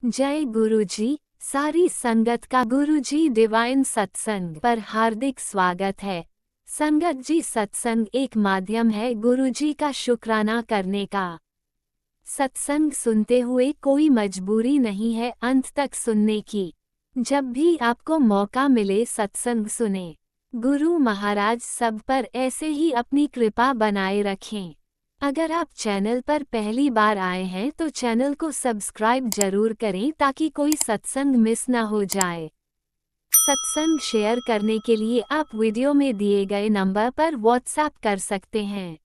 जय गुरुजी। सारी संगत का गुरुजी डिवाइन सत्संग पर हार्दिक स्वागत है। संगत जी, सत्संग एक माध्यम है गुरुजी का शुक्राना करने का। सत्संग सुनते हुए कोई मजबूरी नहीं है अंत तक सुनने की। जब भी आपको मौका मिले सत्संग सुने। गुरु महाराज सब पर ऐसे ही अपनी कृपा बनाए रखें। अगर आप चैनल पर पहली बार आए हैं तो चैनल को सब्सक्राइब जरूर करें ताकि कोई सत्संग मिस ना हो जाए। सत्संग शेयर करने के लिए आप वीडियो में दिए गए नंबर पर व्हाट्सएप कर सकते हैं।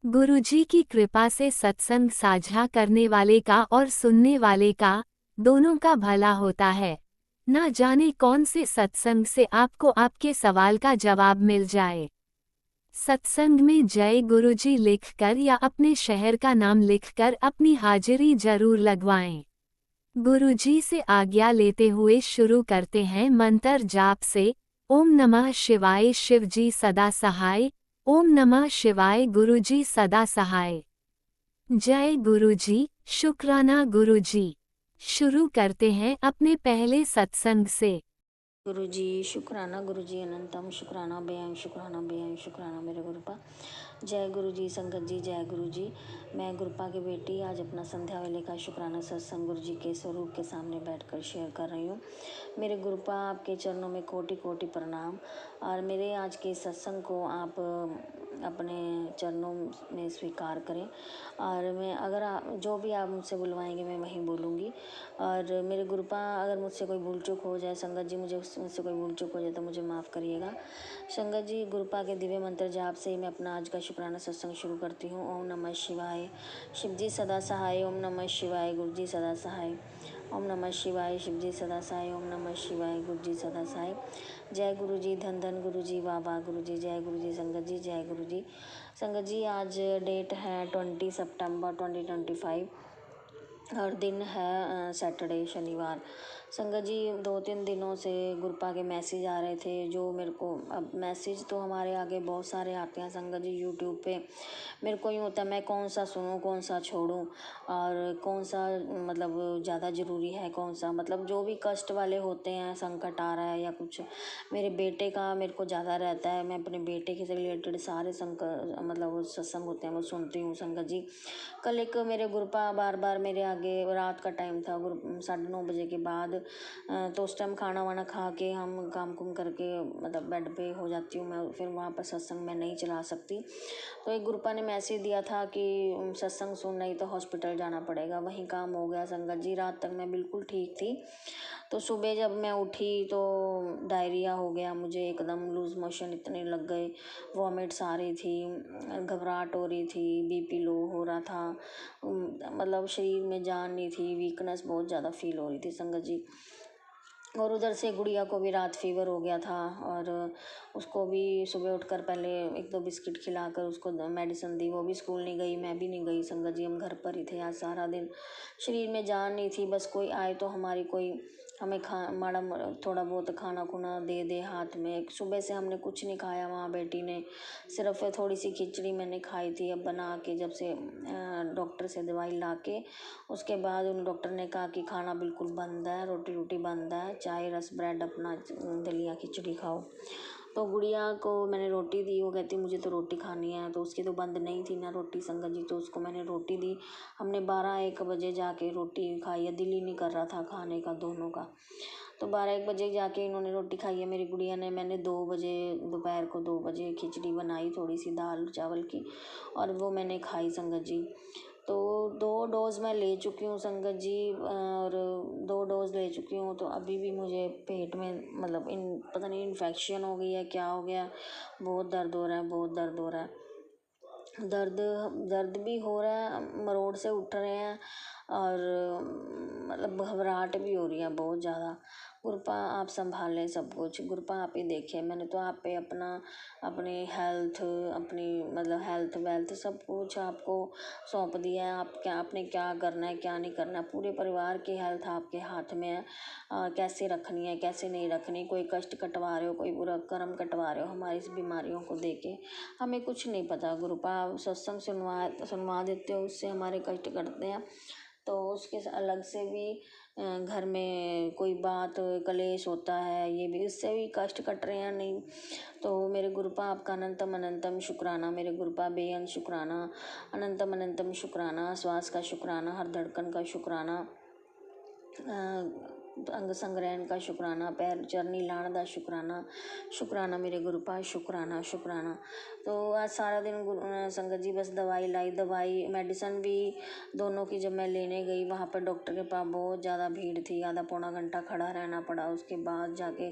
गुरुजी की कृपा से सत्संग साझा करने वाले का और सुनने वाले का, दोनों का भला होता है। ना जाने कौन से सत्संग से आपको आपके सवाल का जवाब मिल जाए। सत्संग में जय गुरुजी लिखकर या अपने शहर का नाम लिखकर अपनी हाजिरी जरूर लगवाएं। गुरुजी से आज्ञा लेते हुए शुरू करते हैं मंत्र जाप से। ओम नमः शिवाय शिवजी सदा सहाय। ओम नमः शिवाय गुरुजी सदा सहाय। जय गुरुजी, शुक्राना गुरुजी। शुरू करते हैं अपने पहले सत्संग से। गुरुजी शुक्राना, गुरुजी अनंतम शुक्राना, बेअंत शुक्राना, बेअंत शुक्राना मेरे गुरुपा। जय गुरुजी संगत जी, जय गुरुजी। मैं गुरुपा की बेटी आज अपना संध्या वेले का शुक्राना सत्संग गुरुजी के स्वरूप के सामने बैठकर शेयर कर रही हूँ। मेरे गुरुपा, आपके चरणों में कोटि कोटि प्रणाम। और मेरे आज के सत्संग को आप अपने चरणों में स्वीकार करें। और मैं अगर जो भी आप मुझसे बुलवाएंगे मैं वहीं बोलूँगी। और मेरे गुरुपा, अगर मुझसे कोई भूल चूक हो जाए, संगत जी मुझसे कोई भूल चूक हो जाए तो मुझे माफ़ करिएगा। संगत जी, गुरुपा के दिव्य मंत्र जाप से मैं अपना आज का शुक्राना सत्संग शुरू करती हूँ। ओम नमः शिवाय, शिवजी सदा सहाय। ओम नमः शिवाय, गुरुजी सदा सहाय। ओम नमः शिवाय, शिवजी सदा सहाय। ओम नमः शिवाय, गुरुजी सदा सहाय। जय गुरुजी, धन धन गुरुजी, वाह वाह गुरुजी, जय गुरुजी संगत जी, जय गुरुजी। संगत जी, आज डेट है 20 सितंबर 2025 और दिन है सैटरडे, शनिवार। संगत जी, 2-3 दिनों से गुरुपा के मैसेज आ रहे थे जो मेरे को, अब मैसेज तो हमारे आगे बहुत सारे आते हैं संगत जी यूट्यूब पे। मेरे को यूँ होता है मैं कौन सा सुनूँ, कौन सा छोड़ूँ, और कौन सा मतलब ज़्यादा ज़रूरी है, कौन सा मतलब जो भी कष्ट वाले होते हैं, संकट आ रहा है या कुछ। मेरे बेटे का मेरे को ज़्यादा रहता है, मैं अपने बेटे के से रिलेटेड सारे संकट मतलब वो सत्संग होते हैं वो सुनती हूँ संगत जी। कल एक मेरे गुरुपा बार बार मेरे आगे, रात का टाइम था, 9:30 बजे के बाद, तो उस टाइम खाना वाना खा के हम काम कुम करके मतलब बेड पे हो जाती हूँ मैं, फिर वहाँ पर सत्संग मैं नहीं चला सकती। तो एक गुरुपा ने मैसेज दिया था कि सत्संग सुन नहीं तो हॉस्पिटल जाना पड़ेगा। वहीं काम हो गया संगत जी। रात तक मैं बिल्कुल ठीक थी, तो सुबह जब मैं उठी तो डायरिया हो गया मुझे, एकदम लूज मोशन इतने लग गए, वॉमिट्स आ रही थी, घबराहट हो रही थी, बीपी लो हो रहा था, मतलब शरीर में जान नहीं थी, वीकनेस बहुत ज़्यादा फील हो रही थी संगत जी। और उधर से गुड़िया को भी रात फीवर हो गया था, और उसको भी सुबह उठकर पहले 1-2 बिस्किट खिलाकर उसको मेडिसिन दी, वो भी स्कूल नहीं गई, मैं भी नहीं गई संगत जी। हम घर पर ही थे आज सारा दिन। शरीर में जान नहीं थी, बस कोई आए तो हमारी कोई हमें थोड़ा बहुत खाना खुना दे दे हाथ में। सुबह से हमने कुछ नहीं खाया, वहाँ बेटी ने सिर्फ थोड़ी सी खिचड़ी मैंने खाई थी अब बना के, जब से डॉक्टर से दवाई ला के। उसके बाद उन डॉक्टर ने कहा कि खाना बिल्कुल बंद है, रोटी रोटी बंद है, चाय रस ब्रेड अपना दलिया खिचड़ी खाओ। तो गुड़िया को मैंने रोटी दी, वो कहती मुझे तो रोटी खानी है, तो उसकी तो बंद नहीं थी ना रोटी संगत जी, तो उसको मैंने रोटी दी। हमने 12-1 बजे जाके रोटी खाई है, दिल ही नहीं कर रहा था खाने का दोनों का। तो 12-1 बजे जाके इन्होंने रोटी खाई है मेरी गुड़िया ने। मैंने 2 बजे, दोपहर को 2 बजे खिचड़ी बनाई थोड़ी सी दाल चावल की, और वो मैंने खाई संगत जी। तो 2 डोज़ मैं ले चुकी हूँ संगत जी, और 2 डोज़ ले चुकी हूँ, तो अभी भी मुझे पेट में मतलब पता नहीं इन्फेक्शन हो गई है क्या हो गया, बहुत दर्द हो रहा है, बहुत दर्द हो रहा है। दर्द दर्द भी हो रहा है, मरोड़ से उठ रहे हैं, और मतलब घबराहट भी हो रही है बहुत ज़्यादा। गुरुपा आप संभालें सब कुछ, गुरुपा आप ही देखें। मैंने तो आप पे अपनी हेल्थ, अपनी मतलब हेल्थ वेल्थ सब कुछ आपको सौंप दिया है। आपने क्या करना है क्या नहीं करना है, पूरे परिवार की हेल्थ आपके हाथ में है। कैसे रखनी है कैसे नहीं रखनी, कोई कष्ट कटवा रहे हो, कोई बुरा कर्म कटवा रहे हो हमारी इस बीमारियों को देके, हमें कुछ नहीं पता। गुरुपा सत्संग सुनवा देते हो, उससे हमारे कष्ट कटते हैं। तो उसके अलग से भी घर में कोई बात कलेश होता है, ये भी इससे भी कष्ट कट रहे हैं नहीं। तो मेरे गुरुपा आपका अनंतम अनंतम शुक्राना, मेरे गुरुपा बेअंत शुक्राना, अनंतम अनंतम शुक्राना, श्वास का शुक्राना, हर धड़कन का शुक्राना, अंग संग्रहण का शुक्राना, पैर चरनी लाण का शुक्राना, शुक्राना मेरे गुरुपा, शुक्राना शुक्राना। तो आज सारा दिन संगत जी बस दवाई लाई, दवाई मेडिसिन भी दोनों की जब मैं लेने गई वहाँ पर डॉक्टर के पास बहुत ज़्यादा भीड़ थी, आधा पौना घंटा खड़ा रहना पड़ा। उसके बाद जाके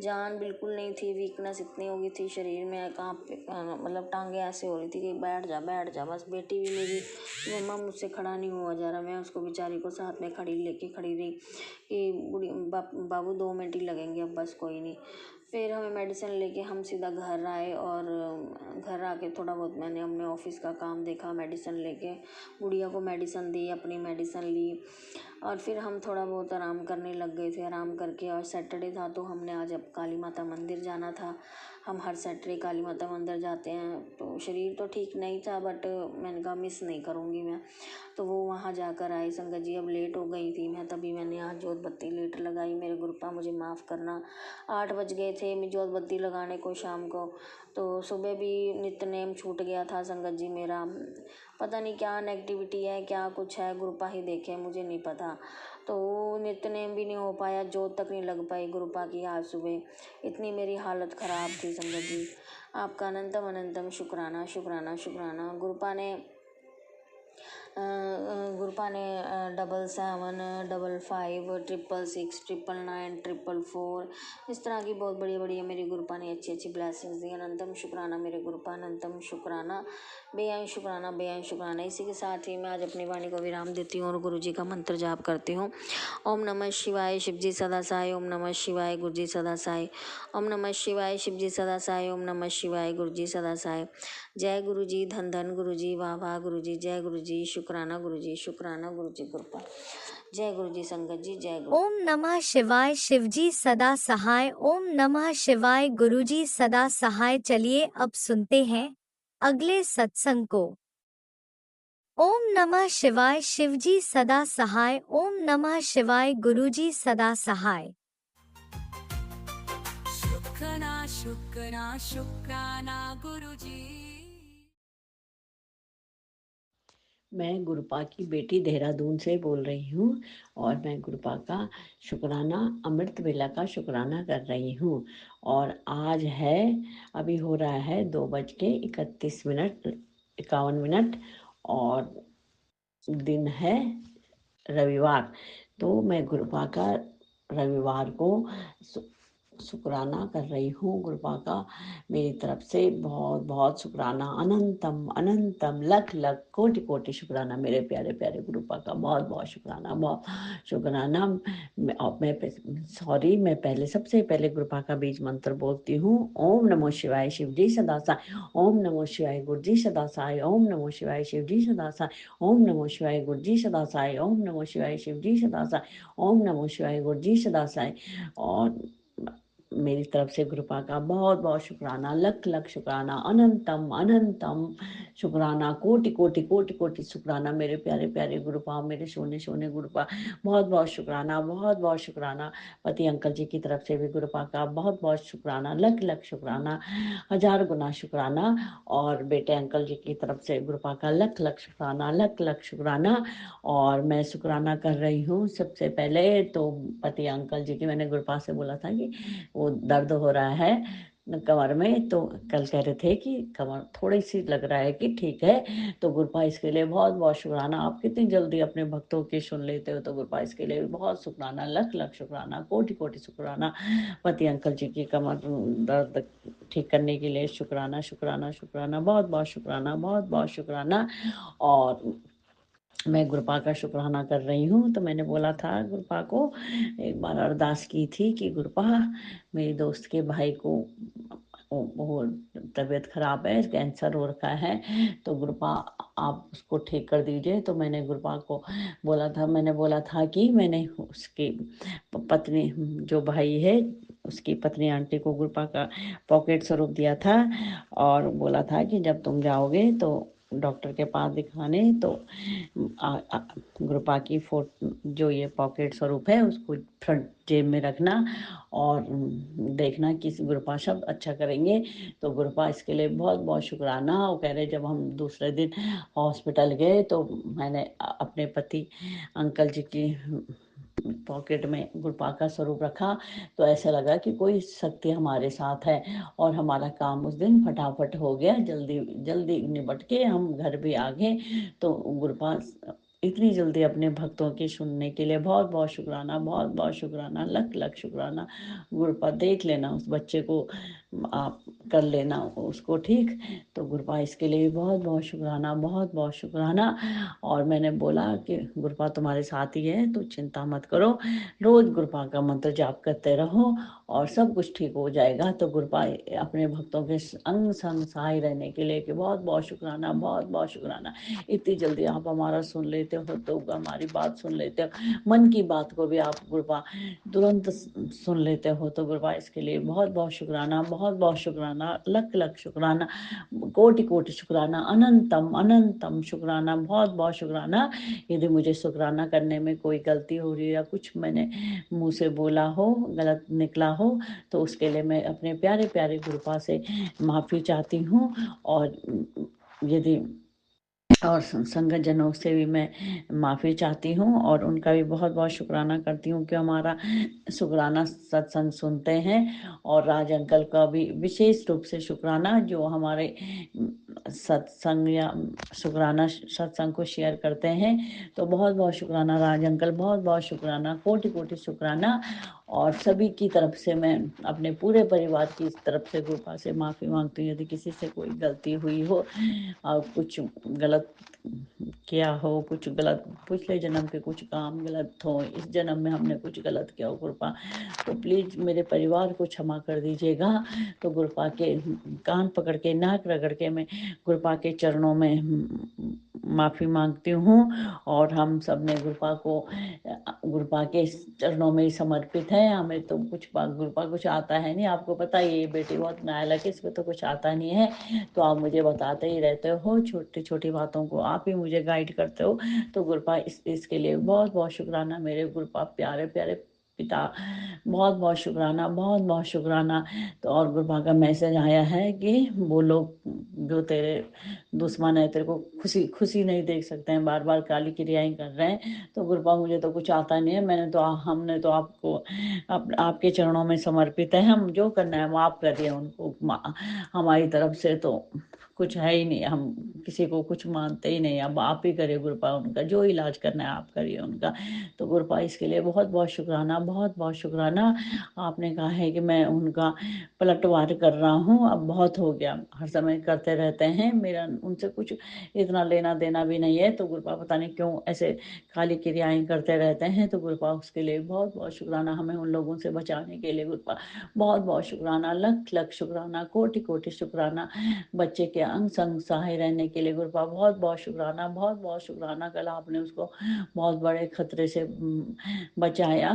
जान बिल्कुल नहीं थी, वीकनेस इतनी हो गई थी शरीर में, कहाँ मतलब टांगे ऐसे हो रही थी कि बैठ जा बस। बेटी भी मेरी, मम्मा मुझसे खड़ा नहीं हुआ जा रहा, मैं उसको बेचारी को साथ में लेके खड़ी रही कि बाबू 2 मिनट ही लगेंगे, अब बस कोई नहीं। फिर हमें मेडिसिन लेके हम सीधा घर आए, और घर आके थोड़ा बहुत मैंने अपने ऑफिस का काम देखा, मेडिसिन लेके गुड़िया को मेडिसिन दी, अपनी मेडिसिन ली, और फिर हम थोड़ा बहुत आराम करने लग गए थे। आराम करके, और सैटरडे था तो हमने आज अब काली माता मंदिर जाना था। हम हर सैटरडे काली माता मंदिर जाते हैं। तो शरीर तो ठीक नहीं था, बट मैंने कहा मिस नहीं करूँगी मैं। तो वो वहाँ जाकर आए संगत जी। अब लेट हो गई थी मैं, तभी मैंने आज जोत बत्ती लेट लगाई। मेरे गुरुपा मुझे माफ़ करना, 8 बज गए थे मैं जोत बत्ती लगाने को शाम को। तो सुबह भी नित्यनेम छूट गया था संगत जी मेरा। पता नहीं क्या नेगेटिविटी है, क्या कुछ है, गुरुपा ही देखे, मुझे नहीं पता। तो नित्यनेम भी नहीं हो पाया, जोत तक नहीं लग पाई गुरुपा की आज सुबह। इतनी मेरी हालत ख़राब थी संगत जी। आपका अनंतम अनंतम शुक्राना शुक्राना शुक्राना। गुरुपा ने 777555 666 999 इस तरह की बहुत बढ़िया बढ़िया मेरी गुरुपा ने अच्छी अच्छी ब्लेसिंग्स दी। अनंतम शुक्राना मेरे गुरुपा, अनंतम शुक्राना, बेअंत शुक्राना, बेअंत शुक्राना। इसी के साथ ही मैं आज अपनी वाणी को विराम देती हूँ और गुरु जी का मंत्र जाप करती हूँ। ओम नमः शिवाय, शिव जी सदा साई। ओम नमः शिवाय, गुरु जी सदा साई। ओम नमः शिवाय, शिव जी सदा साई। ओम नमः शिवाय, गुरु जी सदा साई। जय गुरु जी, धन धन गुरु जी, वाह वाह गुरु जी, जय गुरु जी, शुक्राना गुरु जी, शुक्राना गुरु जी कृपा। जय गुरु जी संगत जी, जय गुरु। ओम नमः शिवाय, शिवजी सदा सहाय। ओम नमः शिवाय, गुरुजी सदा सहाय। चलिए अब सुनते हैं अगले सत्संग को। ओम नमः शिवाय, शिवजी सदा सहाय। ओम नमः शिवाय, गुरुजी सदा सहाय। शुक्राना शुक्राना शुक्राना गुरुजी। मैं गुरुपा की बेटी देहरादून से बोल रही हूँ और मैं गुरुपा का शुक्राना, अमृत वेला का शुक्राना कर रही हूँ। और आज है, अभी हो रहा है 2:31 51 और दिन है रविवार। तो मैं गुरुपा का रविवार को शुक्राना कर रही हूँ। गुरुपा का मेरी तरफ से बहुत बहुत शुक्राना, अनंतम अनंतम लख लख कोटि कोटि शुक्राना मेरे प्यारे प्यारे गुरुपा का। बहुत बहुत शुक्राना, बहुत शुक्राना। मैं पहले सबसे पहले गुरुपा का बीज मंत्र बोलती हूँ। ओम नमो शिवाय, शिव जी सदा साई। ओम नमो शिवाय, गुरु जी सदा साई। ओम नमो शिवाय, शिव जी सदा साई। ओम नमो शिवाय, गुरु जी सदा साई। ओम नमो शिवाय, शिव जी सदा साई। ओम नमो शिवाय, गुरु जी सदा साई। और मेरी तरफ से गुरुपा का बहुत बहुत शुक्राना, लख लख शुक्राना, अनंतम अनंतम शुक्राना, कोटि कोटि कोटि कोटि शुक्राना मेरे प्यारे प्यारे गुरुपा, मेरे सोने सोने गुरुपा। बहुत बहुत शुक्राना, बहुत बहुत शुक्राना। पति अंकल जी की तरफ से भी गुरुपा का बहुत बहुत शुक्राना, लख लख शुक्राना, 1000 गुना शुक्राना। और बेटे अंकल जी की तरफ से गुरुपा का लख लख शुक्राना, लख लख शुक्राना। और मैं शुक्राना कर रही हूँ सबसे पहले तो पति अंकल जी की। मैंने गुरुपा से बोला था कि वो दर्द हो रहा है कमर में, तो कल कह रहे थे कि कमर थोड़ी सी लग रहा है कि ठीक है। तो गुरुपा इसके लिए बहुत बहुत शुक्राना। आप कितनी जल्दी अपने भक्तों की सुन लेते हो, तो गुरुपा इसके लिए भी बहुत शुक्राना, लख लख शुक्राना, कोटि कोटि शुक्राना। पति अंकल जी की कमर दर्द ठीक करने के लिए शुक्राना शुक्राना शुक्राना, बहुत बहुत शुक्राना, बहुत बहुत शुक्राना। और मैं गुरुपा का शुक्राना कर रही हूँ। तो मैंने बोला था गुरुपा को, एक बार अरदास की थी कि गुरुपा मेरी दोस्त के भाई को वो तबीयत खराब है, कैंसर हो रखा है, तो गुरुपा आप उसको ठीक कर दीजिए। तो मैंने गुरुपा को बोला था कि मैंने उसकी पत्नी, जो भाई है उसकी पत्नी आंटी को गुरुपा का पॉकेट स्वरूप दिया था और बोला था कि जब तुम जाओगे तो डॉक्टर के पास दिखाने, तो गुरुपा की जो ये पॉकेट स्वरूप है उसको फ्रंट जेब में रखना और देखना कि गुरुपा शब्द अच्छा करेंगे। तो गुरुपा इसके लिए बहुत बहुत शुक्राना। वो कह रहे जब हम दूसरे दिन हॉस्पिटल गए तो मैंने अपने पति अंकल जी की पॉकेट में गुरुपा का स्वरूप रखा, तो ऐसा लगा कि कोई शक्ति हमारे साथ है और हमारा काम उस दिन फटाफट हो गया, जल्दी जल्दी निपट के हम घर भी आ गए। तो गुरुपा इतनी जल्दी अपने भक्तों की सुनने के लिए बहुत बहुत शुक्राना, बहुत बहुत शुक्राना, लख लख शुक्राना। गुरुपा देख लेना उस बच्चे को, आप कर लेना उसको ठीक। तो गुरुपा इसके लिए बहुत बहुत शुक्राना, बहुत बहुत शुक्राना। और मैंने बोला कि गुरुपा तुम्हारे साथ ही है तो चिंता मत करो, रोज गुरुपा का मंत्र जाप करते रहो और सब कुछ ठीक हो जाएगा। तो गुरुपा अपने भक्तों के अंग संग सहाय रहने के लिए कि बहुत बहुत शुक्राना, बहुत बहुत शुक्राना। इतनी जल्दी आप हमारा सुन लेते हो, तो हमारी बात सुन लेते हो, मन की बात को भी आप गुरुपा तुरंत सुन लेते हो। तो गुरुपा इसके लिए बहुत बहुत शुक्राना, बहुत बहुत शुक्राना, लख लख शुक्राना, कोटि कोटि शुक्राना, अनंतम अनंतम शुक्राना, बहुत बहुत शुक्राना। यदि मुझे शुक्राना करने में कोई गलती हो रही है या कुछ मैंने मुंह से बोला हो, गलत निकला हो, तो उसके लिए मैं अपने प्यारे प्यारे गुरुपा से माफ़ी चाहती हूँ। और यदि और संगत जनों से भी मैं माफ़ी चाहती हूँ और उनका भी बहुत बहुत शुक्राना करती हूँ कि हमारा शुक्राना सत्संग सुनते हैं। और राज अंकल का भी विशेष रूप से शुक्राना, जो हमारे सत्संग या शुक्राना सत्संग को शेयर करते हैं। तो बहुत बहुत शुक्राना राज अंकल, बहुत बहुत शुक्राना, कोटि कोटि शुक्राना। और सभी की तरफ से मैं अपने पूरे परिवार की तरफ से गुरुपा से माफ़ी मांगती हूँ यदि किसी से कोई गलती हुई हो और कुछ गलत किया हो, कुछ गलत पिछले जन्म के कुछ काम गलत हो, इस जन्म में हमने कुछ गलत किया हो गुरुपा, तो प्लीज़ मेरे परिवार को क्षमा कर दीजिएगा। तो गुरुपा के कान पकड़ के नाक रगड़ के मैं गुरुपा के चरणों में माफ़ी मांगती हूँ। और हम सब ने गुरुपा के चरणों में ही समर्पित है। हमें तो गुरुपा कुछ आता है नहीं, आपको पता ही है ये बेटी बहुत नालायक है, इसको तो कुछ आता नहीं है, तो आप मुझे बताते ही रहते हो, छोटी छोटी बातों को आप ही मुझे गाइड करते हो। तो गुरुपा इसके लिए बहुत बहुत शुक्राना मेरे गुरुपा प्यारे प्यारे पिता, बहुत बहुत शुक्राना, बहुत बहुत शुक्राना। तो और गुरुपा का मैसेज आया है कि वो लोग जो तेरे दुश्मन है तेरे को खुशी खुशी नहीं देख सकते हैं, बार बार काली क्रियाएं कर रहे हैं। तो गुरुपा मुझे तो कुछ आता नहीं है, हमने तो आपको आपके चरणों में समर्पित है, हम जो करना है वो आप करिए उनको, हमारी तरफ से तो कुछ है ही नहीं, हम किसी को कुछ मानते ही नहीं, अब आप ही करिए गुरुपा, उनका जो इलाज करना है आप करिए उनका। तो गुरुपा इसके लिए बहुत बहुत शुक्राना, बहुत बहुत शुक्राना। आपने कहा है कि मैं उनका पलटवार कर रहा हूँ, अब बहुत हो गया, हर समय करते रहते हैं, मेरा उनसे कुछ इतना लेना देना भी नहीं है। तो गुरुपा पता नहीं क्यों ऐसे काली क्रियाएं करते रहते हैं। तो गुरुपा उसके लिए बहुत बहुत शुक्राना, हमें उन लोगों से बचाने के लिए गुरुपा बहुत बहुत शुक्राना, लख लख शुक्राना, कोटि कोटि शुक्राना। बच्चे के अंग संग सहाय रहने के लिए गुरुपा बहुत बहुत शुक्राना, बहुत बहुत शुक्राना। कल आपने उसको बहुत बड़े खतरे से बचाया।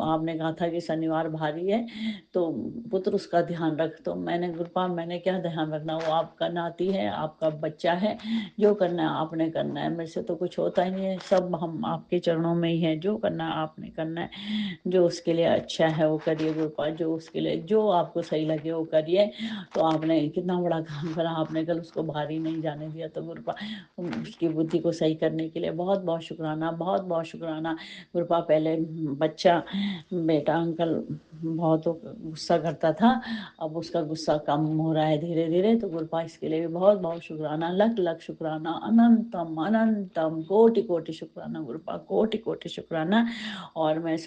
आपने कहा था कि शनिवार भारी है तो पुत्र उसका ध्यान रख, तो मैंने क्या ध्यान रखना, वो आपका नाती है, आपका बच्चा है, जो करना है आपने करना है, मेरे से तो कुछ होता ही नहीं है, सब हम आपके चरणों में ही है, जो करना है आपने करना है, जो उसके लिए अच्छा है वो करिए गुरुपा, जो उसके लिए जो आपको सही लगे वो करिए। तो आपने कितना बड़ा काम करा, आपने कल उसको भारी नहीं जाने दिया। तो गुरुपा उसकी बुद्धि को सही करने के लिए बहुत बहुत शुक्राना, बहुत बहुत शुक्राना। गुरुपा पहले बच्चा बेटा अंकल बहुत गुस्सा करता था, अब उसका गुस्सा कम हो रहा है धीरे धीरे। तो गुरुपा इसके लिए भी बहुत बहुत शुक्राना, लख लख शुक्राना, अनंतम अनंतम, कोटि कोटि शुक्राना गुरुपा, कोटि कोटि शुक्राना। और मैं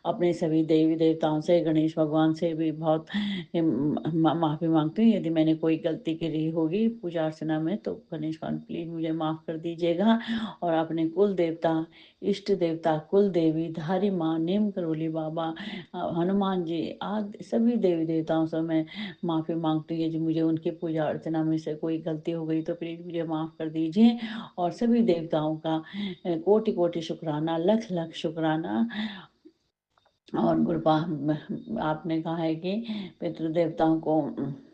अपने सभी देवी देवताओं से, गणेश भगवान से भी बहुत माफ़ी मांगती हूँ यदि मैंने कोई गलती करी होगी पूजा अर्चना में, तो गणेश भगवान प्लीज़ मुझे माफ़ कर दीजिएगा। और अपने कुल देवता, इष्ट देवता, कुल देवी, धारी माँ, नीम करोली बाबा, हनुमान जी आदि सभी देवी देवताओं से मैं माफ़ी मांगती हूँ यदि मुझे उनकी पूजा अर्चना में से कोई गलती हो गई तो प्लीज़ मुझे माफ़ कर दीजिए। और सभी देवताओं का कोटि कोटि शुक्राना, लख लख शुक्राना। और गुरुपा आपने कहा है कि पितृदेवताओं को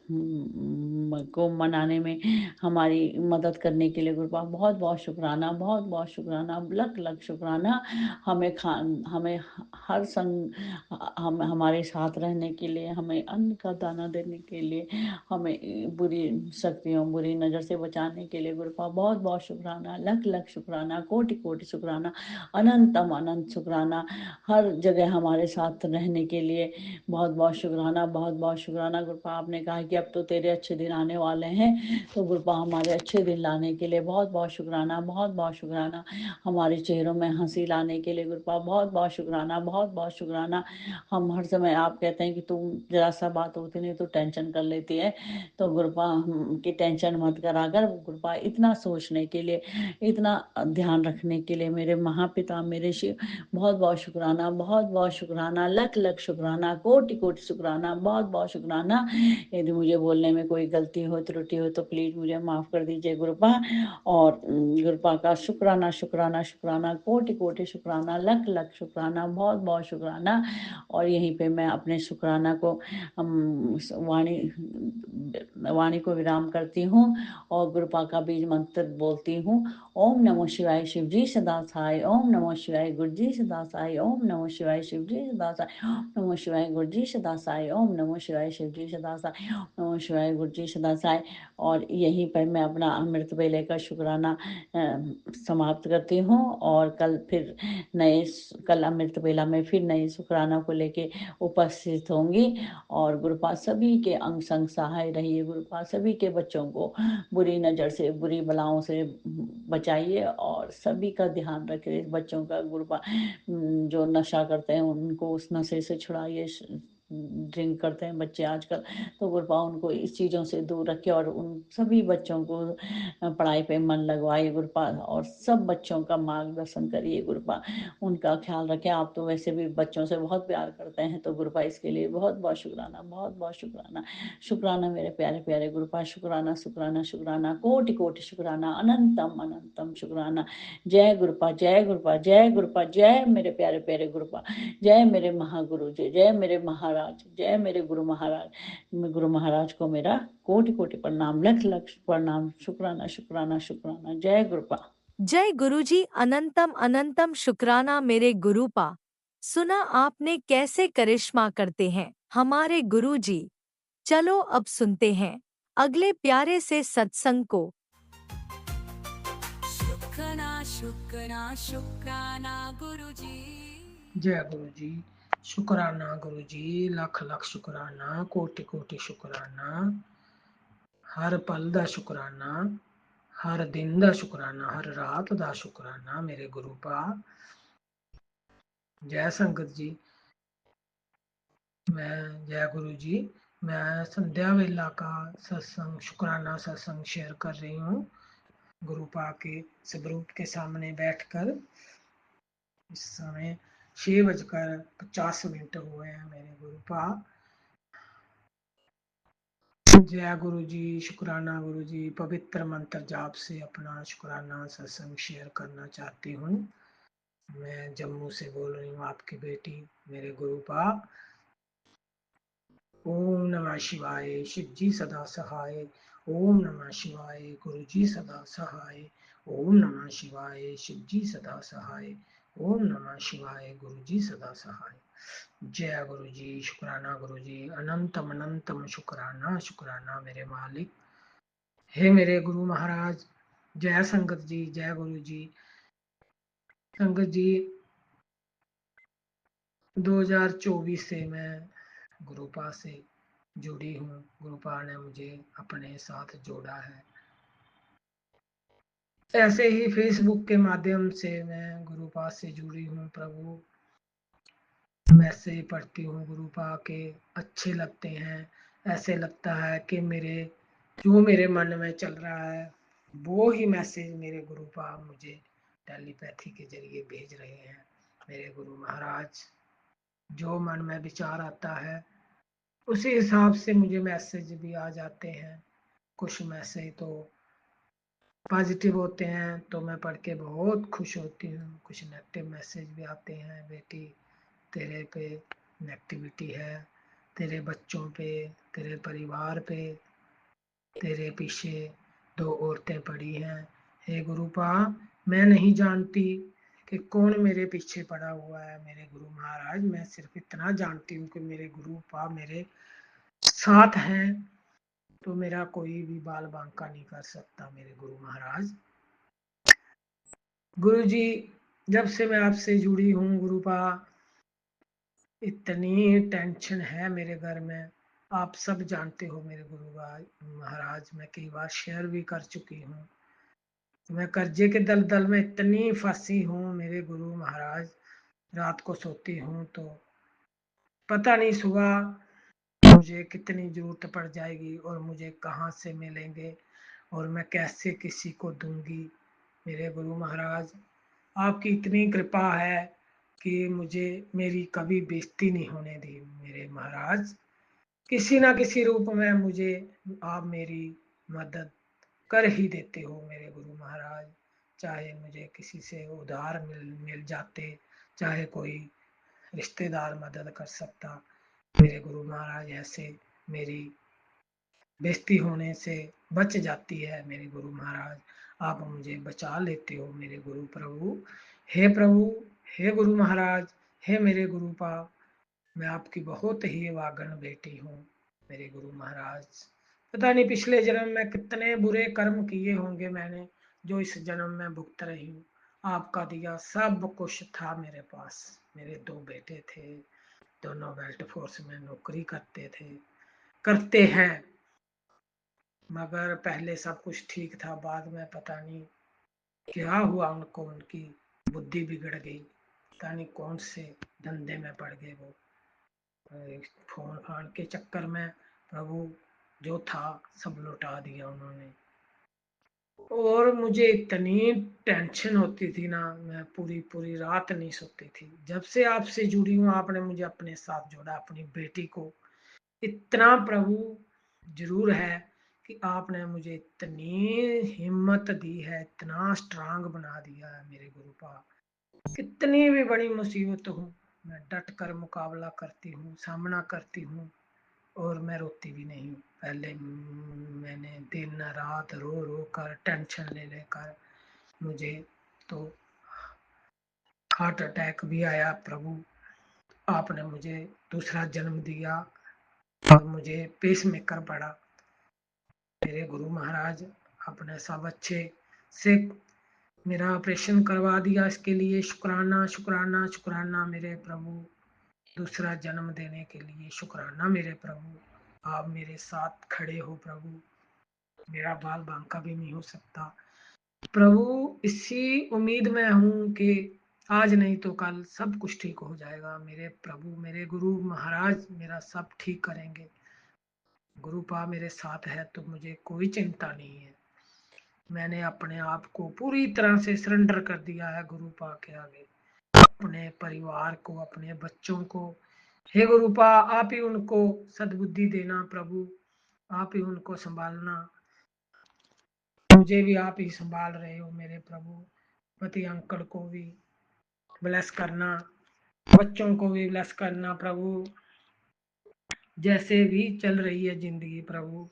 को मनाने में हमारी मदद करने के लिए गुरुपा बहुत बहुत शुक्राना, बहुत बहुत शुक्राना, लख लख शुक्राना। हमें हर संग हम हमारे साथ रहने के लिए, हमें अन्न का दाना देने के लिए, हमें बुरी शक्तियों बुरी नज़र से बचाने के लिए गुरुपा बहुत बहुत शुक्राना, लख लख शुक्राना, कोटि कोटि शुक्राना, अनंतम अनंत शुक्राना। हर जगह हमारे साथ रहने के लिए बहुत बहुत शुक्राना, बहुत बहुत शुक्राना। गुरुपा आपने कहा कि अब तो तेरे अच्छे दिन आने वाले हैं, तो गुरुपा हमारे अच्छे दिन लाने के लिए बहुत बहुत शुक्राना, बहुत बहुत शुक्राना। हमारे चेहरों में हंसी लाने के लिए गुरुपा बहुत बहुत शुक्राना, बहुत बहुत शुक्राना। हम हर समय आप कहते हैं कि तुम जरा सा बात होती नहीं तो टेंशन कर लेती है, तो गुरुपा की टेंशन मत करा कर। गुरुपा इतना सोचने के लिए, इतना ध्यान रखने के लिए मेरे महापिता मेरे शिव बहुत बहुत शुक्राना, बहुत बहुत शुक्राना, लख लख शुक्राना, कोटि कोटि शुक्राना, बहुत बहुत शुक्राना। यदि मुझे बोलने में कोई गलती हो त्रुटि हो तो प्लीज मुझे माफ कर दीजिए गुरुपा। और गुरुपा का शुक्राना शुक्राना शुक्राना, कोटि कोटि शुक्राना, लख लख शुक्राना, बहुत बहुत शुक्राना। और यहीं पे मैं अपने शुक्राना को वाणी को विराम करती हूँ और गुरुपा का बीज मंत्र बोलती हूँ। ओम नमो शिवाय शिव जी सदा सहाय, ओम नमो शिवाय गुरु जी सदा सहाय, ओम नमो शिवाय शिव जी सदा सहाय, ओम नमो शिवाय गुरु जी सदा सहाय, ओम नमो शिवाय शिव जी सदा सहाय, ओम नमो शिवाय गुरु जी सदा सहाय। और यहीं पर मैं अपना अमृत वेले का शुक्राना समाप्त करती हूँ। और कल अमृत वेला में फिर नए शुक्राना को लेके उपस्थित होंगी। और गुरुपा सभी के अंग संग सहाय रहिए, गुरुपा सभी के बच्चों को बुरी नज़र से बुरी बलाओं से बचाइए और सभी का ध्यान रखिए। बच्चों का गुरुपा जो नशा करते हैं उनको उस नशे से छुड़ाइए। ड्रिंक करते हैं बच्चे आजकल, तो गुरुपा उनको इस चीज़ों से दूर रखे और उन सभी बच्चों को पढ़ाई पे मन लगवाइए गुरुपा। और सब बच्चों का मार्गदर्शन करिए गुरुपा, उनका ख्याल रखें। आप तो वैसे भी बच्चों से बहुत प्यार करते हैं, तो गुरुपा इसके लिए बहुत बहुत शुक्राना, बहुत बहुत शुक्राना। शुक्राना मेरे प्यारे प्यारे गुरुपा, शुक्राना शुक्राना शुक्राना, कोटि कोटि शुक्राना, अनंतम अनंतम शुक्राना। जय गुरुपा, जय गुरुपा, जय गुरुपा, जय मेरे प्यारे प्यारे गुरुपा, जय मेरे महागुरु जी, जय मेरे महाराज, जय मेरे गुरु महाराज। गुरु महाराज को मेरा कोटि कोटि प्रणाम, लख लख प्रणाम, शुक्राना शुक्राना शुक्राना। जय गुरुपा। जय गुरुजी, अनंतम अनंतम शुक्राना मेरे गुरुपा। सुना आपने कैसे करिश्मा करते हैं हमारे गुरुजी। चलो अब सुनते हैं अगले प्यारे से सत्संग को। शुक्राना शुक्राना शुक्राना गुरुजी। जय गुरु जी, शुक्राना गुरु जी, लख लख शुक्राना, कोटि कोटि शुक्राना, हर पल दा शुक्राना, हर दिन दा शुक्राना, हर रात दा शुक्राना मेरे गुरु पा। जय संगत जी, जय गुरु जी। मैं संध्या वेला का सत्संग शुक्राना सत्संग शेयर कर रही हूँ गुरुपा के स्वरूप के सामने बैठकर। इस समय 6:50 हुए हैं मेरे गुरुपा। जय गुरु जी, शुक्राना गुरु जी। पवित्र मंत्र जाप से अपना शुक्राना सत्संग शेयर करना चाहती हूँ। मैं जम्मू से बोल रही हूँ, आपकी बेटी मेरे गुरुपा। ओम नमः शिवाय, शिव जी सदा सहाय। ओम नमः शिवाय, गुरु जी सदा सहाय। ओम नमः शिवाय, शिव जी सदा सहाय। ओम नमः शिवाय, गुरु जी सदा सहाय। जय गुरु जी, शुक्राना गुरु जी, अनंतम अनंतम शुक्राना शुक्राना मेरे मालिक। हे मेरे गुरु महाराज। जय संगत जी, जय गुरु जी। संगत जी, 2024 से मैं गुरुपा से जुड़ी हूँ। गुरुपा ने मुझे अपने साथ जोड़ा है। ऐसे ही फेसबुक के माध्यम से मैं गुरुपा से जुड़ी हूँ। प्रभु मैसेज पढ़ती हूँ गुरुपा के, अच्छे लगते हैं। ऐसे लगता है कि जो मेरे मन में चल रहा है वो ही मैसेज मेरे गुरुपा मुझे टेलीपैथी के जरिए भेज रहे हैं। मेरे गुरु महाराज, जो मन में विचार आता है उसी हिसाब से मुझे मैसेज भी आ जाते हैं। कुछ मैसेज तो पॉजिटिव होते हैं तो मैं पढ़ के बहुत खुश होती हूँ। कुछ नेगेटिव मैसेज भी आते हैं, बेटी तेरे पे नेगेटिविटी है, तेरे बच्चों पे, तेरे परिवार पे, तेरे पीछे 2 औरतें पड़ी हैं। हे गुरुपा, मैं नहीं जानती कि कौन मेरे पीछे पड़ा हुआ है मेरे गुरु महाराज। मैं सिर्फ इतना जानती हूँ कि मेरे गुरुपा मेरे साथ हैं, तो मेरा कोई भी बाल बांका नहीं कर सकता मेरे गुरु महाराज। गुरु जी, जब से मैं आपसे जुड़ी हूँ गुरुपा, इतनी टेंशन है मेरे घर में। आप सब जानते हो मेरे गुरु महाराज, मैं कई बार शेयर भी कर चुकी हूँ। मैं कर्जे के दलदल में इतनी फंसी हूँ मेरे गुरु महाराज। रात को सोती हूँ तो पता नहीं सुबह मुझे कितनी जरूरत पड़ जाएगी और मुझे कहाँ से मिलेंगे और मैं कैसे किसी को दूंगी। मेरे गुरु महाराज, आपकी इतनी कृपा है कि मुझे मेरी कभी बेइज्जती नहीं होने दी मेरे महाराज। किसी ना किसी रूप में मुझे आप मेरी मदद कर ही देते हो मेरे गुरु महाराज। चाहे मुझे किसी से उधार मिल जाते, चाहे कोई रिश्तेदार मदद कर सकता, मेरे गुरु महाराज ऐसे मेरी बेइज्जती होने से बच जाती है मेरे गुरु महाराज। आप मुझे बचा लेते हो मेरे गुरु प्रभु। हे प्रभु, हे गुरु महाराज, हे मेरे गुरुपा, मैं आपकी बहुत ही वागण बेटी हूँ मेरे गुरु महाराज। पता नहीं पिछले जन्म में कितने बुरे कर्म किए होंगे मैंने, जो इस जन्म में भुगत रही हूँ। आपका दिया सब कुछ था मेरे पास। मेरे 2 बेटे थे, दोनों बेल्ट फोर्स में नौकरी करते हैं, मगर पहले सब कुछ ठीक था, बाद में पता नहीं क्या हुआ उनको, उनकी बुद्धि बिगड़ गई, पता नहीं कौन से धंधे में पड़ गए वो। फोन फान के चक्कर में प्रभु जो था सब लुटा दिया उन्होंने। और मुझे इतनी टेंशन होती थी ना, मैं पूरी पूरी रात नहीं सोती थी। जब से आपसे जुड़ी हूँ, आपने मुझे अपने साथ जोड़ा, अपनी बेटी को। इतना प्रभु जरूर है कि आपने मुझे इतनी हिम्मत दी है, इतना स्ट्रांग बना दिया है मेरे गुरुपा। कितनी भी बड़ी मुसीबत हो, मैं डट कर मुकाबला करती हूँ, सामना करती हूँ और मैं रोती भी नहीं। पहले मैंने दिन रात रो रो कर टेंशन ले लेकर मुझे तो हार्ट अटैक भी आया। प्रभु, आपने मुझे दूसरा जन्म दिया और मुझे पेस मेकर पड़ा। मेरे गुरु महाराज, आपने सब अच्छे से मेरा ऑपरेशन करवा दिया, इसके लिए शुक्राना शुक्राना शुक्राना मेरे प्रभु। दूसरा जन्म देने के लिए शुक्राना मेरे प्रभु। आप मेरे साथ खड़े हो प्रभु, मेरा बाल बांका भी नहीं हो सकता प्रभु। इसी उम्मीद में हूँ कि आज नहीं तो कल सब कुछ ठीक हो जाएगा मेरे प्रभु। मेरे गुरु महाराज मेरा सब ठीक करेंगे। गुरुपा मेरे साथ है तो मुझे कोई चिंता नहीं है। मैंने अपने आप को पूरी तरह से सरेंडर कर दिया है गुरुपा के आगे, अपने परिवार को, अपने बच्चों को। हे गुरुपा, आप ही उनको सद्बुद्धि देना प्रभु, आप ही उनको संभालना। मुझे भी आप ही संभाल रहे हो मेरे प्रभु। पति अंकल को भी ब्लेस करना, बच्चों को भी ब्लेस करना प्रभु। जैसे भी चल रही है जिंदगी प्रभु,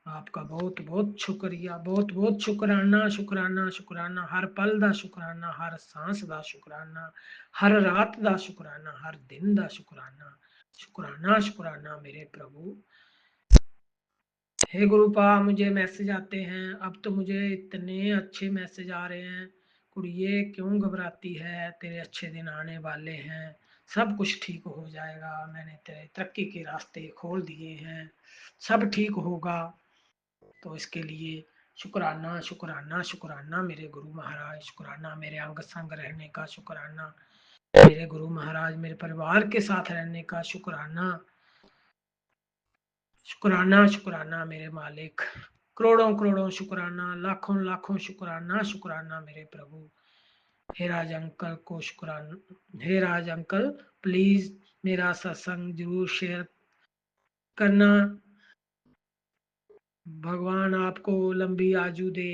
आपका बहुत बहुत शुक्रिया, बहुत बहुत शुक्राना शुक्राना शुक्राना। हर पल दा शुक्राना, हर सांस दा शुक्राना, हर रात दा शुक्राना, हर दिन दा शुक्राना। शुक्राना शुक्राना मेरे प्रभु। हे गुरुपा, मुझे मैसेज आते हैं, अब तो मुझे इतने अच्छे मैसेज आ रहे हैं। कुड़िए क्यों घबराती है, तेरे अच्छे दिन आने वाले हैं, सब कुछ ठीक हो जाएगा, मैंने तेरे तरक्की के रास्ते खोल दिए हैं, सब ठीक होगा। तो इसके लिए शुक्राना शुक्राना शुक्राना मेरे गुरु महाराज, शुक्राना मेरे अंग संग रहने का, शुक्राना मेरे गुरु महाराज मेरे परिवार के साथ रहने का, शुक्राना शुक्राना शुक्राना मेरे मालिक। करोड़ों करोड़ों शुक्राना, लाखों लाखों शुक्राना शुक्राना मेरे प्रभु। हे राज अंकल को शुक्राना। हे राज अंकल, प्लीज मेरा सत्संग जरूर शेयर करना। भगवान आपको लंबी आयु दे,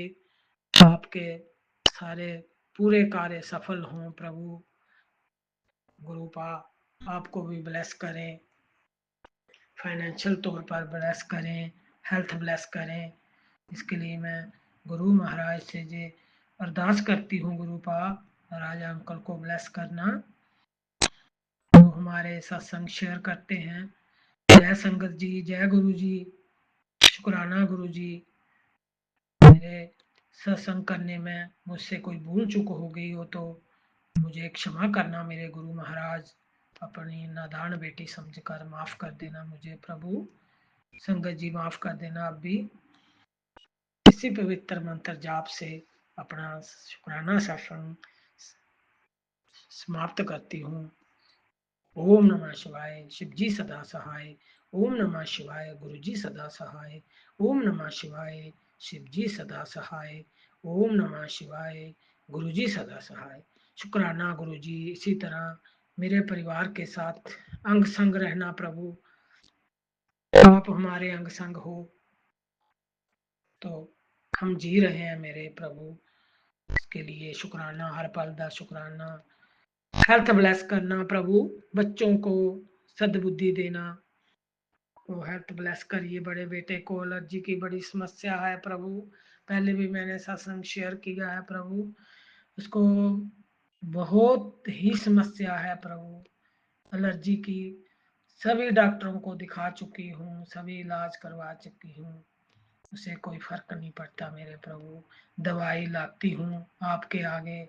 आपके सारे पूरे कार्य सफल हों प्रभु। गुरुपा आपको भी ब्लेस करें। फाइनेंशियल तौर पर ब्लेस करें, हेल्थ ब्लेस करें। इसके लिए मैं गुरु महाराज से जे अरदास करती हूँ, गुरु पा राजा अंकल को ब्लेस करना। तो हमारे सत्संग शेयर करते हैं। जय संगत जी, जय गुरु जी, शुक्राना गुरु जी। मेरे सत्संग करने में मुझसे कोई भूल चूक हो गई हो तो मुझे क्षमा करना मेरे गुरु महाराज। अपनी नादान बेटी समझकर माफ कर देना मुझे प्रभु। संगत जी माफ कर देना। अब भी इसी पवित्र मंत्र जाप से अपना शुक्राना सत्संग समाप्त करती हूँ। ओम नमः शिवाय, शिव जी सदा सहाय। ओम नमः शिवाय, गुरु जी सदा सहाय। ओम नमः शिवाय, शिव जी सदा सहाय। ओम नमः शिवाय, गुरु जी सदा सहाय। शुक्राना गुरु जी। इसी तरह मेरे परिवार के साथ अंग संग रहना प्रभु। आप हमारे अंग संग हो तो हम जी रहे हैं मेरे प्रभु। इसके लिए शुक्राना, हर पल दा शुक्राना। हेल्थ ब्लेस करना प्रभु, बच्चों को सद्बुद्धि देना। वो हेल्थ ब्लेस करिए। बड़े बेटे को एलर्जी की बड़ी समस्या है प्रभु। पहले भी मैंने सत्संग शेयर किया है प्रभु। उसको बहुत ही समस्या है प्रभु एलर्जी की। सभी डॉक्टरों को दिखा चुकी हूँ, सभी इलाज करवा चुकी हूँ, उसे कोई फर्क नहीं पड़ता मेरे प्रभु। दवाई लाती हूँ आपके आगे,